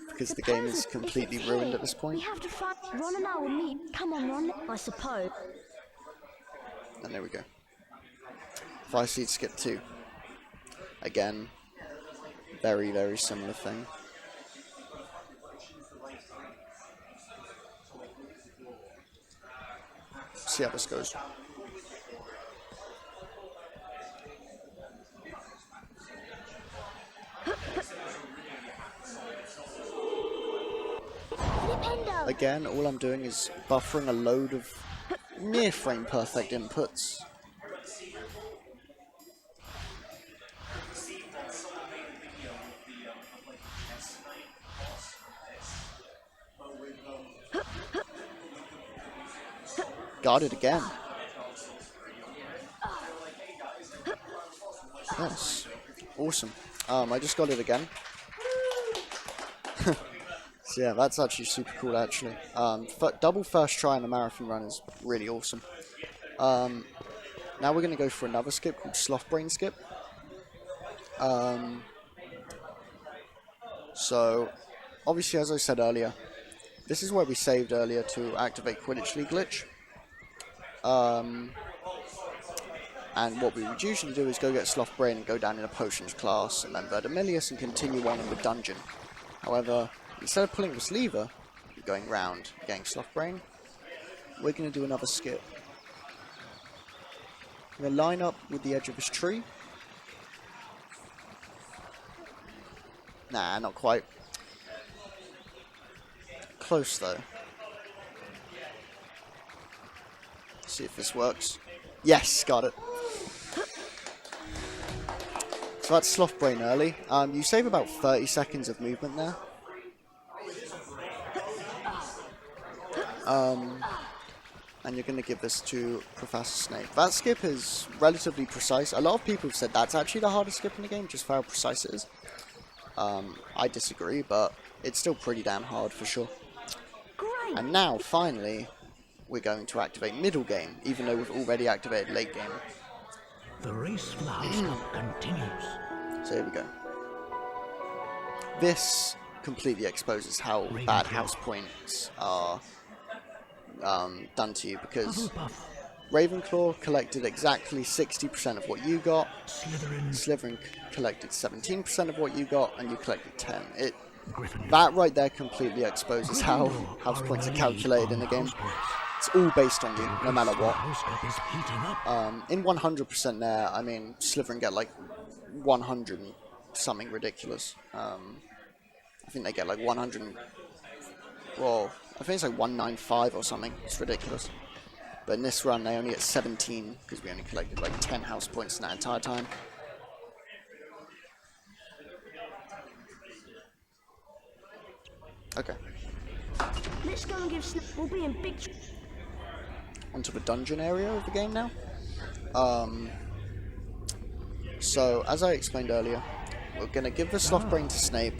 because the game is completely ruined at this point. We have to find Ron and I will meet. Come on, Ron, I suppose. And there we go. Fire Seed Skip 2. Again, very, very similar thing. See how this goes. Again, all I'm doing is buffering a load of near frame perfect inputs. Got it again. Yes. Awesome. I just got it again. So yeah, that's actually super cool, actually. Double first try in a marathon run is really awesome. Now we're going to go for another skip called Sloth Brain Skip. So, obviously, as I said earlier, this is where we saved earlier to activate Quidditch League glitch. And what we would usually do is go get Sloth Brain and go down in a potions class, and then Verdimillious and continue on in the dungeon. However, instead of pulling this lever, going round, getting Sloth Brain, we're going to do another skip. I'm going to line up with the edge of this tree. Nah, not quite. Close though. See if this works. Yes, got it. So that's Sloth Brain early. You save about 30 seconds of movement there. And you're going to give this to Professor Snape. That skip is relatively precise. A lot of people have said that's actually the hardest skip in the game, just for how precise it is. I disagree, but it's still pretty damn hard for sure. Great. And now, finally, we're going to activate middle game, even though we've already activated late game. The race for the House Cup continues. So here we go. This completely exposes how bad house points are done to you, because Ravenclaw collected exactly 60% of what you got, Slytherin collected 17% of what you got, and you collected 10. That right there completely exposes how house points are calculated in the game. It's all based on you, no matter what. In 100% there, I mean, Slytherin get like 100 and something ridiculous. I think they get like 100. Well, I think it's like 195 or something. It's ridiculous. But in this run, they only get 17 because we only collected like 10 house points in that entire time. Okay. Let's go and give Snape. We'll be in big. Onto the dungeon area of the game now. So, as I explained earlier, we're going to give the Sloth Brain to Snape.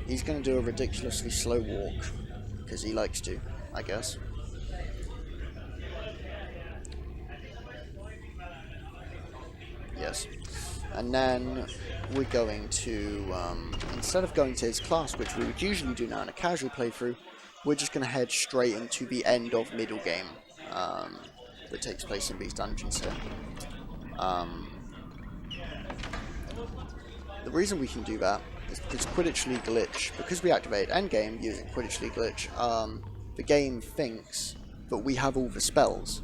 He's going to do a ridiculously slow walk, because he likes to, I guess. Yes. And then we're going to, instead of going to his class, which we would usually do now in a casual playthrough, we're just going to head straight into the end of middle game that takes place in these dungeons here. The reason we can do that is because Quidditch League Glitch, because we activated endgame using Quidditch League Glitch, the game thinks that we have all the spells,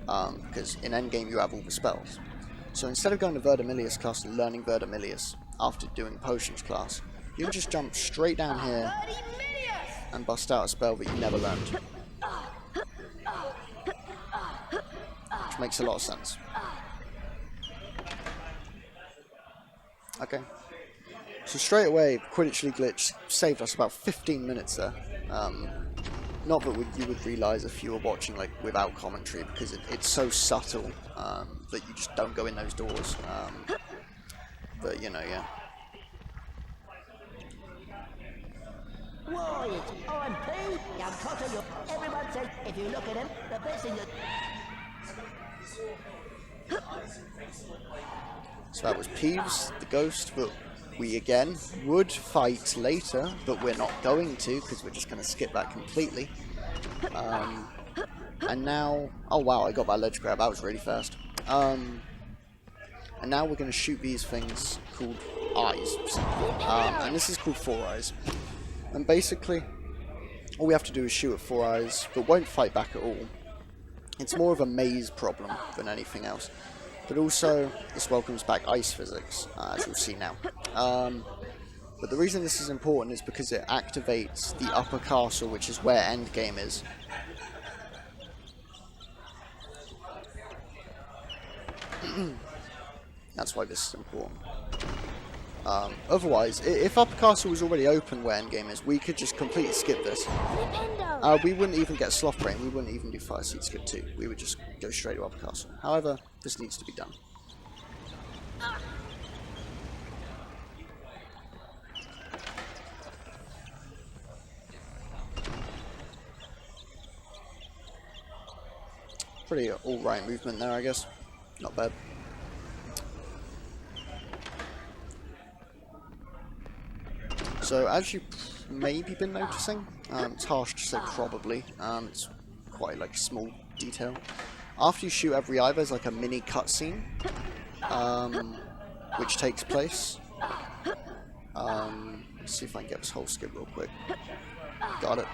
because in endgame you have all the spells. So instead of going to Verdimillious class and learning Verdimillious after doing Potions class, you can just jump straight down here and bust out a spell that you never learned. Which makes a lot of sense. Okay. So straight away, Quidditch League Glitch saved us about 15 minutes there. Not that you would realise if you were watching like without commentary, because it's so subtle that you just don't go in those doors. But you know, yeah. Why, it's OMP! Young Potter, everyone says if you look at him, the best thing So that was Peeves, the ghost, but we again would fight later, but we're not going to, because we're just going to skip that completely. And now, oh wow, I got that ledge grab, that was really fast. And now we're going to shoot these things called eyes, and this is called 4 eyes. And basically, all we have to do is shoot at 4 eyes, but won't fight back at all. It's more of a maze problem than anything else. But also, this welcomes back ice physics, as you'll see now. But the reason this is important is because it activates the upper castle, which is where endgame is. That's why this is important. Otherwise, if upper castle was already open where endgame is, we could just completely skip this. We wouldn't even get Sloth Brain, we wouldn't even do Fire Seed Skip 2. We would just go straight to upper castle. However, this needs to be done. Pretty alright movement there, I guess. Not bad. So, as you've maybe been noticing, it's harsh to say probably, it's quite like a small detail. After you shoot every eye, there's like a mini cutscene, which takes place. Let's see if I can get this whole skip real quick. Got it.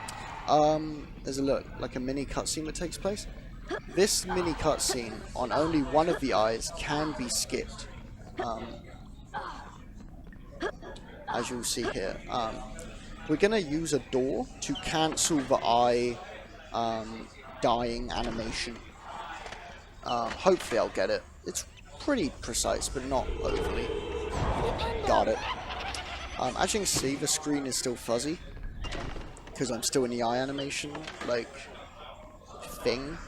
There's like a mini cutscene that takes place. This mini cutscene on only one of the eyes can be skipped. As you'll see here. We're going to use a door to cancel the eye dying animation. Hopefully I'll get it. It's pretty precise, but not overly. Got it. As you can see, the screen is still fuzzy, because I'm still in the eye animation, like, thing,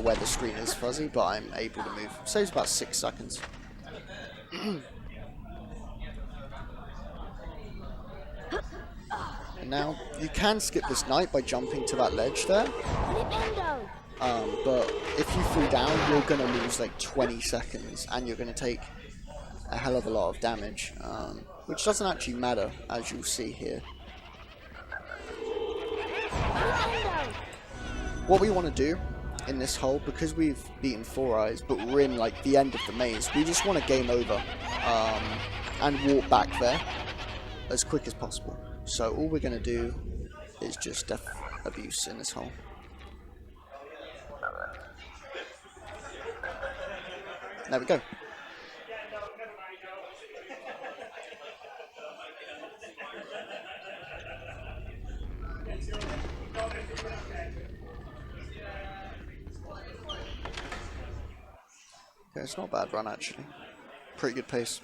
where the screen is fuzzy, but I'm able to move. Saves about 6 seconds. And now, you can skip this night by jumping to that ledge there. But if you fall down, you're going to lose like 20 seconds, and you're going to take a hell of a lot of damage, which doesn't actually matter, as you'll see here. What we want to do in this hole, because we've beaten 4 eyes, but we're in like the end of the maze, we just want to game over and walk back there as quick as possible. So all we're going to do is just death abuse in this hole. There we go. Okay, it's not a bad run actually. Pretty good pace.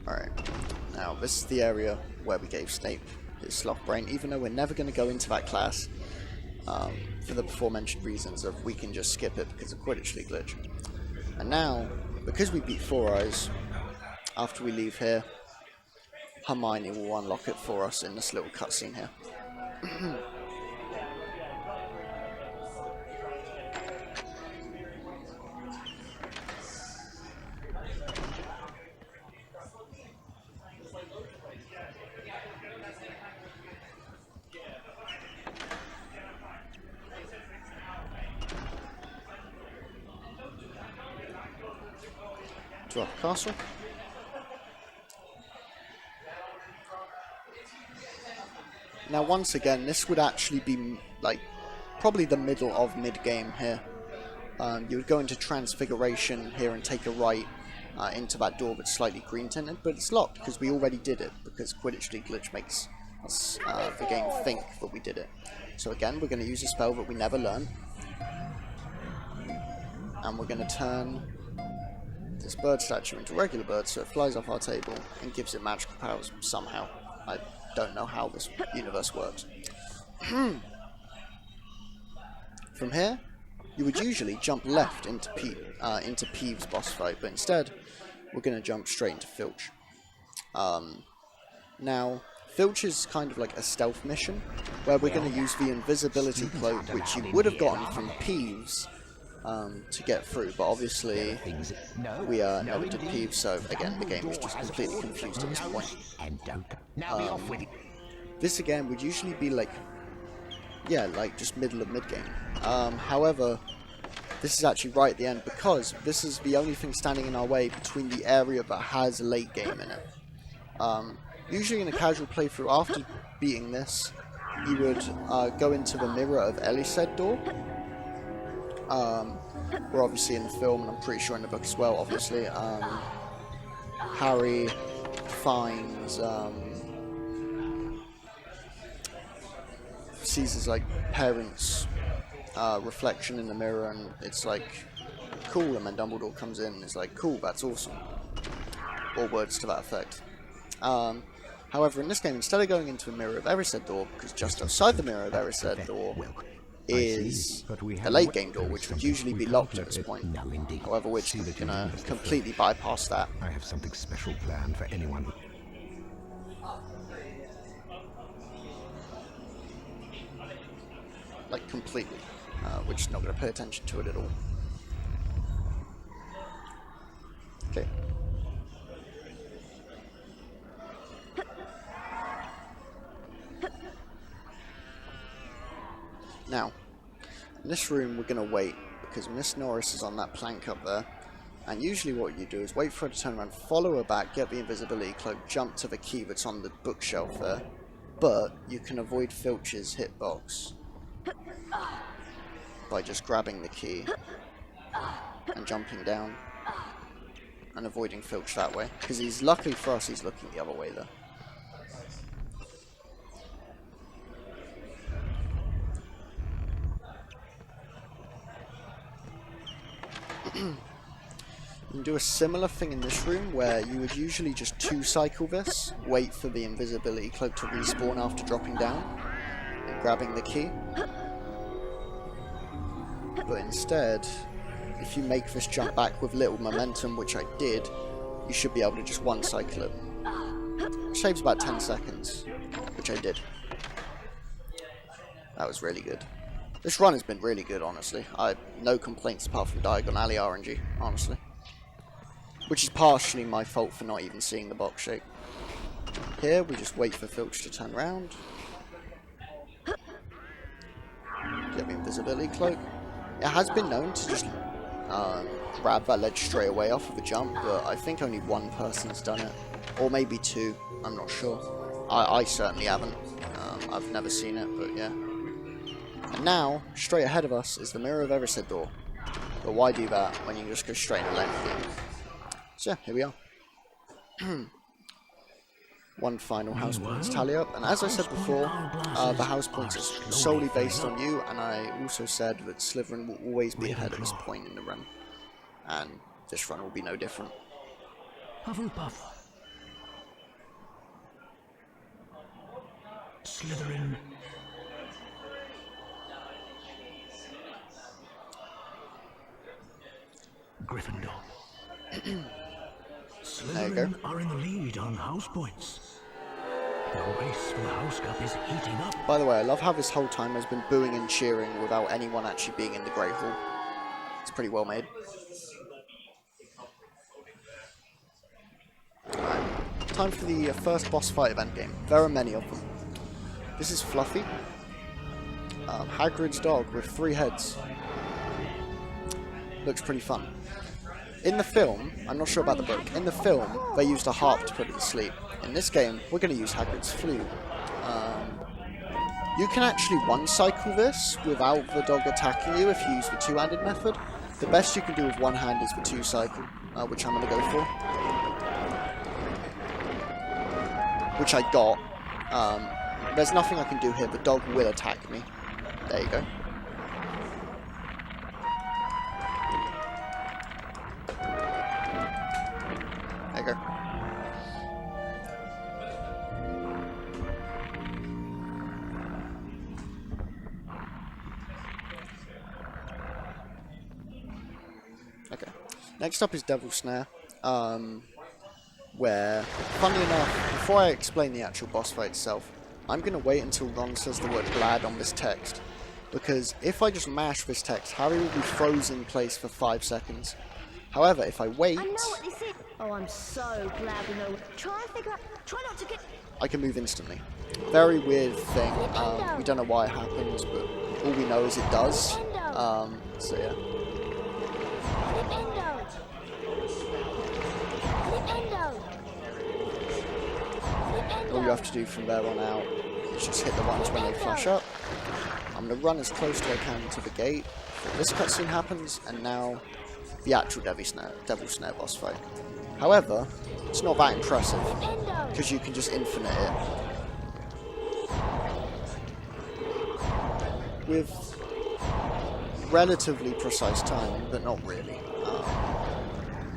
Alright, now this is the area where we gave Snape his Sloth Brain, even though we're never going to go into that class for the before-mentioned reasons of we can just skip it because of Quidditch League glitch. And now, because we beat 4 eyes, after we leave here, Hermione will unlock it for us in this little cutscene here. To our castle. Now once again, this would actually be like probably the middle of mid-game here. You would go into Transfiguration here and take a right into that door that's slightly green tinted, but it's locked because we already did it, because Quidditch League glitch makes us, the game think that we did it. So again, we're going to use a spell that we never learn, and we're going to turn this bird statue into a regular bird so it flies off our table and gives it magical powers somehow. I don't know how this universe works. From here, you would usually jump left into Peeves' boss fight, but instead, we're going to jump straight into Filch. Now, Filch is kind of like a stealth mission, where we're going to use the invisibility cloak, which you would have gotten from Peeves, to get through, but obviously we never did Peeves, so again the game is just completely confused at this point. This again would usually be like, yeah, like just middle of mid-game. However, this is actually right at the end, because this is the only thing standing in our way between the area that has a late game in it. Usually in a casual playthrough, after beating this, you would go into the Mirror of Elised door. We're obviously in the film, and I'm pretty sure in the book as well, obviously. Harry finds, sees his, like, parents' reflection in the mirror, and it's like, cool, and then Dumbledore comes in and is like, cool, that's awesome. Or words to that effect. However, in this game, instead of going into the Mirror of Erised door, because just outside the Mirror of Erised door is the late game door, which would usually be locked at this point. However, which can completely bypass that. I have something special planned for anyone. Like completely. We're just not going to pay attention to it at all. Okay. Now, in this room we're going to wait, because Miss Norris is on that plank up there. And usually what you do is wait for her to turn around, follow her back, get the invisibility cloak, jump to the key that's on the bookshelf there. But you can avoid Filch's hitbox by just grabbing the key and jumping down and avoiding Filch that way. Because he's, luckily for us, he's looking the other way there. You can do a similar thing in this room where you would usually just 2-cycle this, wait for the invisibility cloak to respawn after dropping down and grabbing the key. But instead, if you make this jump back with little momentum, which I did, you should be able to just 1-cycle it. It saves about 10 seconds, which I did. That was really good. This run has been really good, honestly. I have no complaints apart from Diagon Alley RNG, honestly. Which is partially my fault for not even seeing the box shape. Here, we just wait for Filch to turn around. Get the invisibility cloak. It has been known to just grab that ledge straight away off of a jump, but I think only one person's done it. Or maybe 2, I'm not sure. I certainly haven't. I've never seen it, but yeah. And now, straight ahead of us is the Mirror of Erised door. But why do that when you can just go straight in the lane? So yeah, here we are. One final house points tally up, and as I said before, the house points is solely based on you, and I also said that Slytherin will always be ahead at this point in the run, and this run will be no different. Hufflepuff. Slytherin. Gryffindor. Slytherin are in the lead on house points. The race for the House Cup is heating up. By the way, I love how this whole time has been booing and cheering without anyone actually being in the Great Hall. It's pretty well made. Alright, time for the first boss fight of Endgame. There are many of them. This is Fluffy. Hagrid's dog with 3 heads. Looks pretty fun. In the film, I'm not sure about the book, in the film they used a harp to put it to sleep. In this game, we're going to use Hagrid's flute. You can actually 1-cycle this without the dog attacking you if you use the 2-handed method. The best you can do with 1 hand is the 2-cycle, which I'm going to go for. Which I got. There's nothing I can do here, the dog will attack me. There you go. There you go. Okay. Next up is Devil Snare, where, funnily enough, before I explain the actual boss fight itself, I'm going to wait until Ron says the word glad on this text, because if I just mash this text, Harry will be frozen in place for 5 seconds. However, if I wait... I know what this is. Oh, I'm so glad we know. Try and figure out... Try not to get... I can move instantly. Very weird thing. We don't know why it happens, but all we know is it does. So yeah. All you have to do from there on out is just hit the ones when they flash up. I'm going to run as close as I can to the gate. This cutscene happens, and now the actual Devil Snare boss fight. However, it's not that impressive, because you can just infinite it. With relatively precise timing, but not really.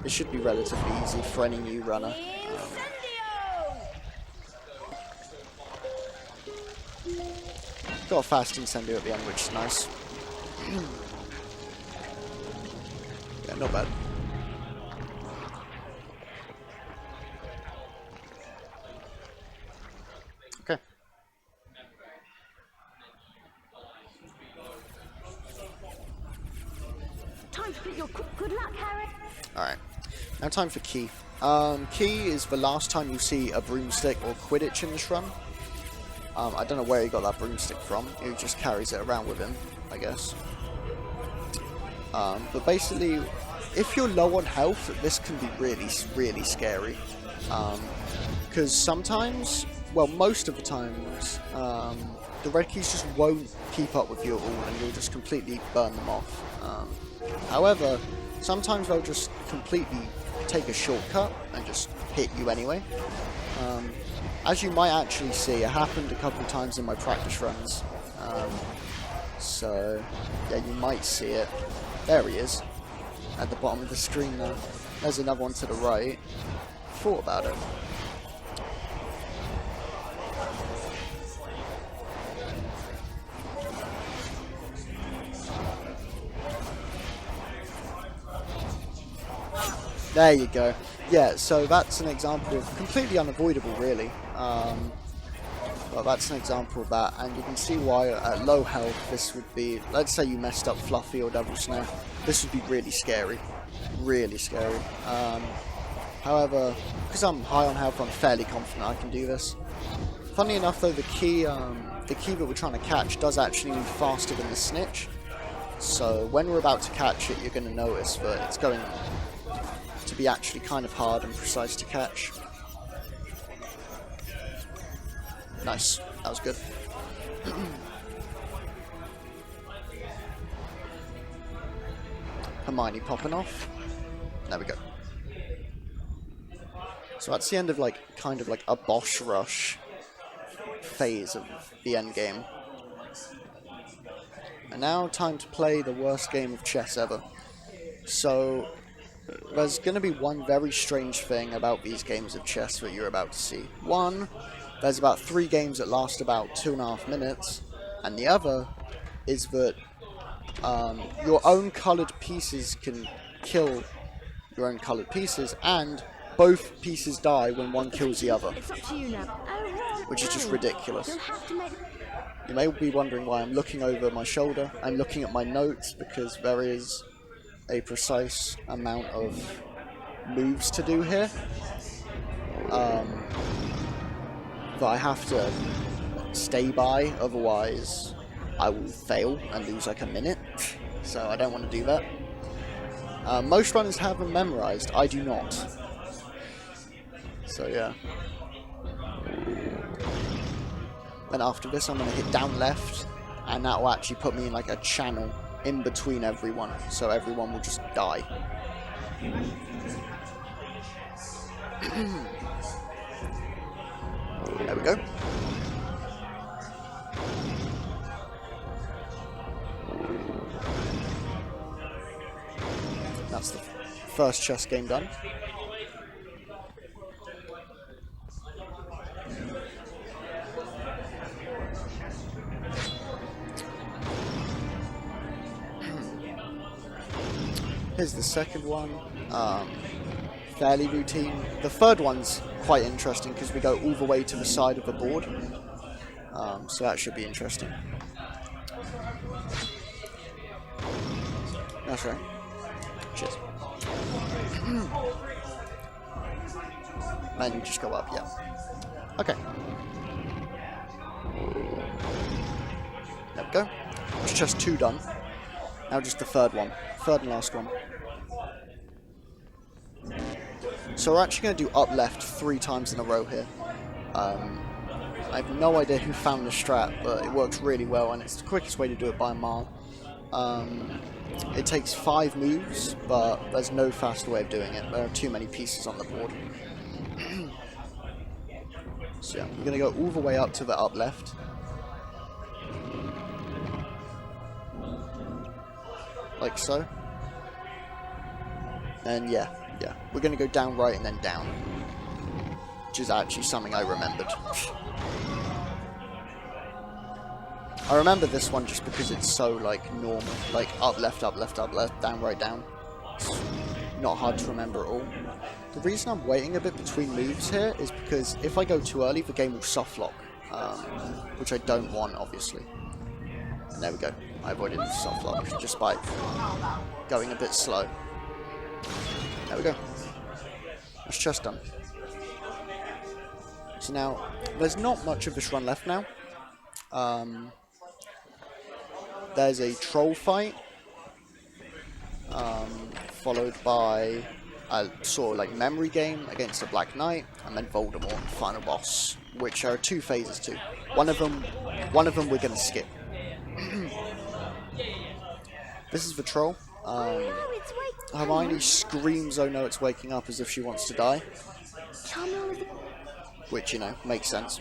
It should be relatively easy for any new runner. Got a fast incendio at the end, which is nice. Yeah, not bad. Okay. Time to put your good luck, Harry. Alright. Now time for Key. Key is the last time you see a broomstick or Quidditch in this run. I don't know where he got that broomstick from. He just carries it around with him, I guess. But basically, if you're low on health, this can be really, really scary. Because sometimes, well, most of the times, the red keys just won't keep up with you at all, and you'll just completely burn them off. However, sometimes they'll just completely take a shortcut and just hit you anyway. As you might actually see, it happened a couple of times in my practice runs. So, yeah, you might see it. There he is, at the bottom of the screen now. There's another one to the right. Thought about it. There you go. Yeah, so that's an example of completely unavoidable, really. But that's an example of that, and you can see why at low health this would be, let's say you messed up Fluffy or Double Snare, this would be really scary. Really scary. However, because I'm high on health, I'm fairly confident I can do this. Funny enough though, the key that we're trying to catch does actually move faster than the snitch. So when we're about to catch it, you're going to notice that it's going to be actually kind of hard and precise to catch. Nice, that was good. Hermione popping off. There we go. So that's the end of kind of like a boss rush phase of the end game. And now time to play the worst game of chess ever. So there's going to be one very strange thing about these games of chess that you're about to see. One, there's about 3 games that last about 2.5 minutes, and the other is that your own coloured pieces can kill your own coloured pieces, and both pieces die when one kills the other, It's up to you now. which is just ridiculous. You'll have to make... You may be wondering why I'm looking over my shoulder. I'm looking at my notes because there is a precise amount of moves to do here that I have to stay by, otherwise I will fail and lose like a minute, so I don't want to do that. Most runners have them memorized, I do not. So yeah. And after this I'm going to hit down left, and that will actually put me in like a channel in between everyone, so everyone will just die. There we go. That's the first chess game done. Here's the second one. Fairly routine. The third one's quite interesting because we go all the way to the side of the board. So that should be interesting. That's right. Cheers. And you just go up, yeah. Okay. There we go. It's just 2 done. Now just the third one. Third and last one. So we're actually going to do up left 3 times in a row here. I have no idea who found the strat, but it works really well, and it's the quickest way to do it by a mile. It takes 5 moves, but there's no faster way of doing it. There are too many pieces on the board. So yeah, we're going to go all the way up to the up left. Like so. And yeah, we're going to go down right and then down. Which is actually something I remembered. I remember this one just because it's so, like, normal. Like, up, left, down, right, down. It's not hard to remember at all. The reason I'm waiting a bit between moves here is because if I go too early, the game will soft lock. Which I don't want, obviously. And there we go. I avoided the soft lock just by going a bit slow. There we go. That's just done. So now, there's not much of this run left now. There's a troll fight, followed by a sort of like memory game against the Black Knight, and then Voldemort, final boss, which are 2 phases too. One of them we're gonna skip. This is the troll. Hermione screams, "Oh no, it's waking up," as if she wants to die. Which, you know, makes sense.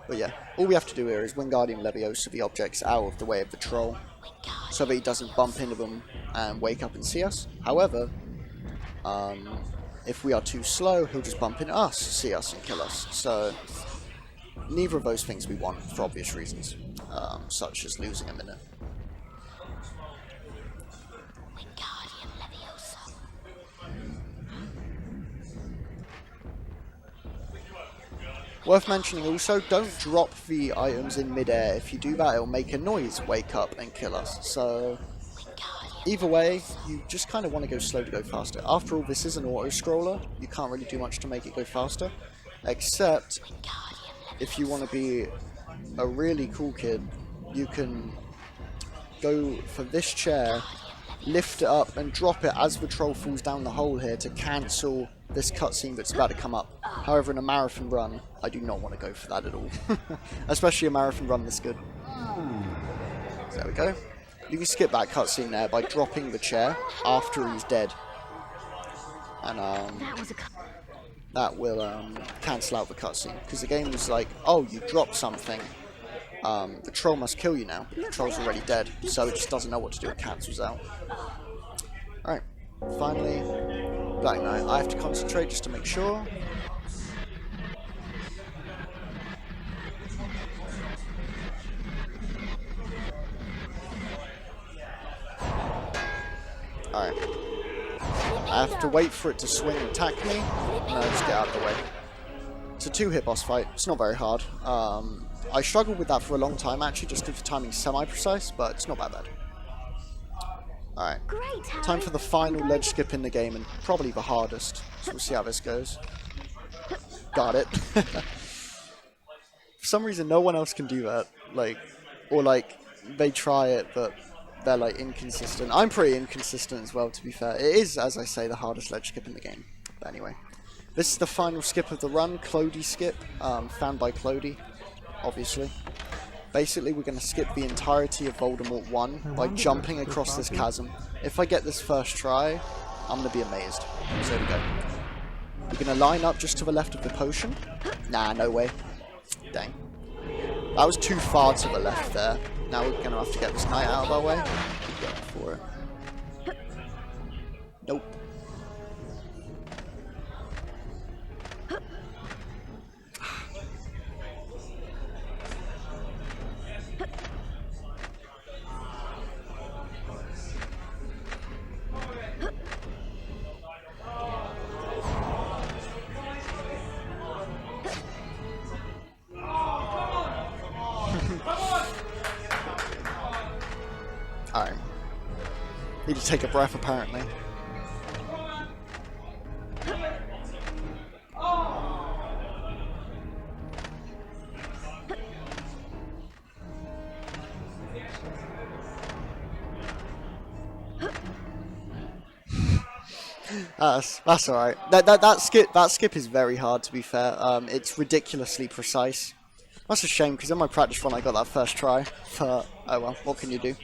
But yeah, all we have to do here is Wingardium Leviosa the objects out of the way of the troll, so that he doesn't bump into them and wake up and see us. However, if we are too slow, he'll just bump into us, see us, and kill us. So, neither of those things we want, for obvious reasons, such as losing a minute. Worth mentioning also, don't drop the items in midair. If you do that, it'll make a noise, wake up, and kill us. So, either way, you just kind of want to go slow to go faster. After all, this is an auto-scroller. You can't really do much to make it go faster. Except, if you want to be a really cool kid, you can go for this chair, lift it up, and drop it as the troll falls down the hole here to cancel this cutscene that's about to come up. However, in a marathon run, I do not want to go for that at all. Especially a marathon run this good. So there we go. You can skip that cutscene there by dropping the chair after he's dead. And that will cancel out the cutscene. Because the game is like, oh, you dropped something. The troll must kill you now. The troll's already dead. So it just doesn't know what to do. It cancels out. Alright. Finally, Black Knight. I have to concentrate just to make sure. Alright. I have to wait for it to swing and attack me. No, just get out of the way. It's a 2-hit boss fight. It's not very hard. I struggled with that for a long time actually, just because the timing's semi-precise, but it's not that bad. Alright. Time for the final ledge skip in the game, and probably the hardest. So we'll see how this goes. Got it. For some reason, no one else can do that. Like, or like, they try it, but they're like inconsistent. I'm pretty inconsistent as well, to be fair. It is, as I say, the hardest ledge skip in the game. But anyway. This is the final skip of the run, Clody skip, found by Clody, obviously. Basically, we're going to skip the entirety of Voldemort 1 by jumping across this chasm. If I get this first try, I'm going to be amazed. So there we go. We're going to line up just to the left of the potion. Nah, no way. Dang. That was too far to the left there. Now we're going to have to get this knight out of our way. Go for it. Nope. Alright. Need to take a breath, apparently. That's alright. That skip is very hard, to be fair. It's ridiculously precise. That's a shame, because in my practice run I got that first try. But, oh well, what can you do?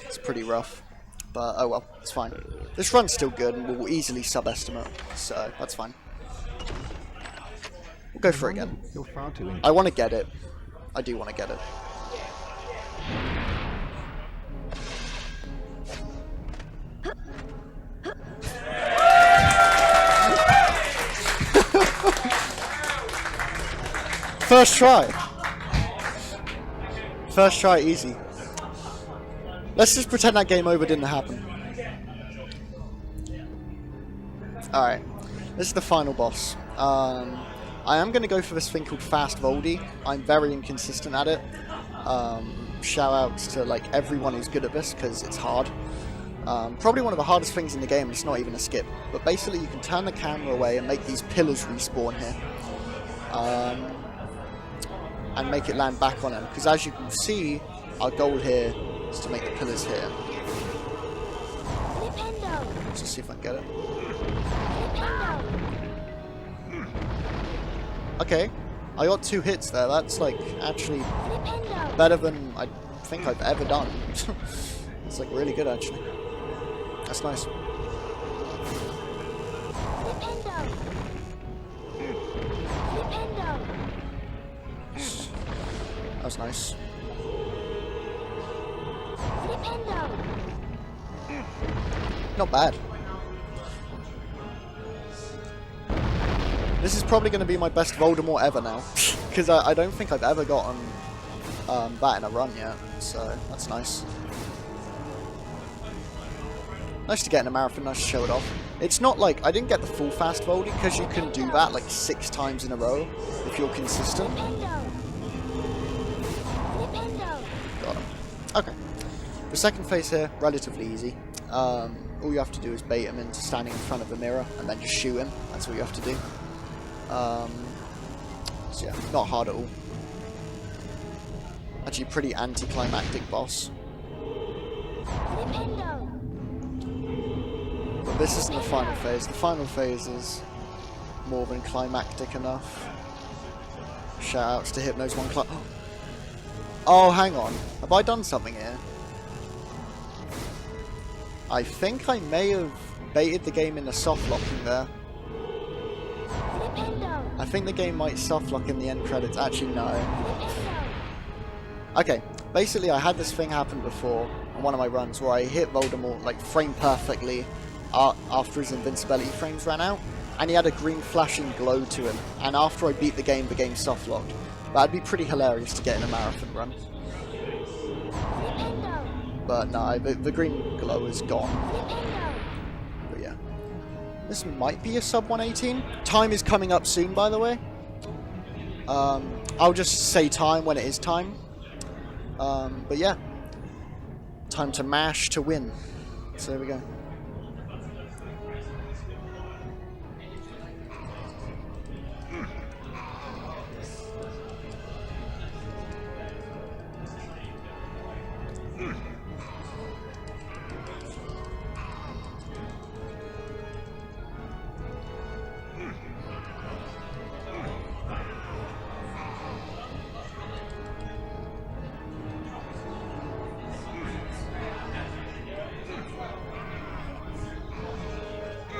It's pretty rough. But, oh well, it's fine. This run's still good, and we'll easily sub-estimate, so that's fine. We'll go for it again. I want to get it. I do want to get it. First try. First try, easy. Let's just pretend that game over didn't happen. Alright. This is the final boss. I am going to go for this thing called Fast Voldy. I'm very inconsistent at it. Shout outs to like everyone who's good at this, because it's hard. Probably one of the hardest things in the game, it's not even a skip. But basically you can turn the camera away and make these pillars respawn here. And make it land back on him. Because as you can see, our goal here is to make the pillars here. Let's just see if I can get it. Okay, I got 2 hits there. That's like actually better than I think I've ever done. It's like really good actually. That's nice. That was nice. Not bad. This is probably going to be my best Voldemort ever now. Because I don't think I've ever gotten that in a run yet. So that's nice. Nice to get in a marathon, nice to show it off. It's not like, I didn't get the full fast Voldy because you can do that like 6 times in a row if you're consistent. Got him. Okay. The second phase here, relatively easy. All you have to do is bait him into standing in front of the mirror and then just shoot him. That's all you have to do. So yeah, not hard at all. Actually pretty anticlimactic boss. But this isn't the final phase. The final phase is more than climactic enough. Shoutouts to Hypno's one club. Oh, hang on. Have I done something here? I think I may have baited the game into soft locking there. I think the game might soft lock in the end credits. Actually, no. Okay, basically I had this thing happen before on one of my runs where I hit Voldemort like frame perfectly after his invincibility frames ran out, and he had a green flashing glow to him, and after I beat the game soft locked. That'd be pretty hilarious to get in a marathon run. But no, the green glow is gone. But yeah. This might be a sub 118. Time is coming up soon, by the way. I'll just say time when it is time. But yeah. Time to mash to win. So there we go.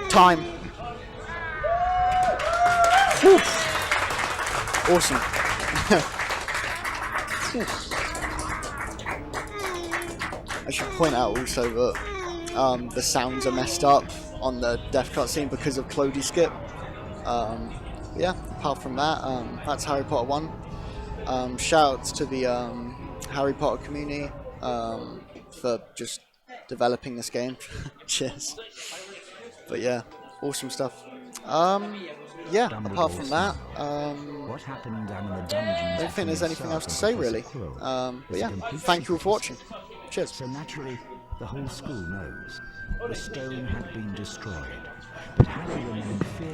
Time. Whew. Awesome. I should point out also that the sounds are messed up on the death cutscene because of Clody skip. Yeah, apart from that, that's Harry Potter 1. Shoutouts to the Harry Potter community for just developing this game. Cheers. But yeah, awesome stuff. Yeah, apart from that, what happened down in the dungeons, I don't think there's anything else to say really. But yeah, thank you all for watching. Cheers. So naturally, the whole school knows the stone had been destroyed, but Harry remained fearless.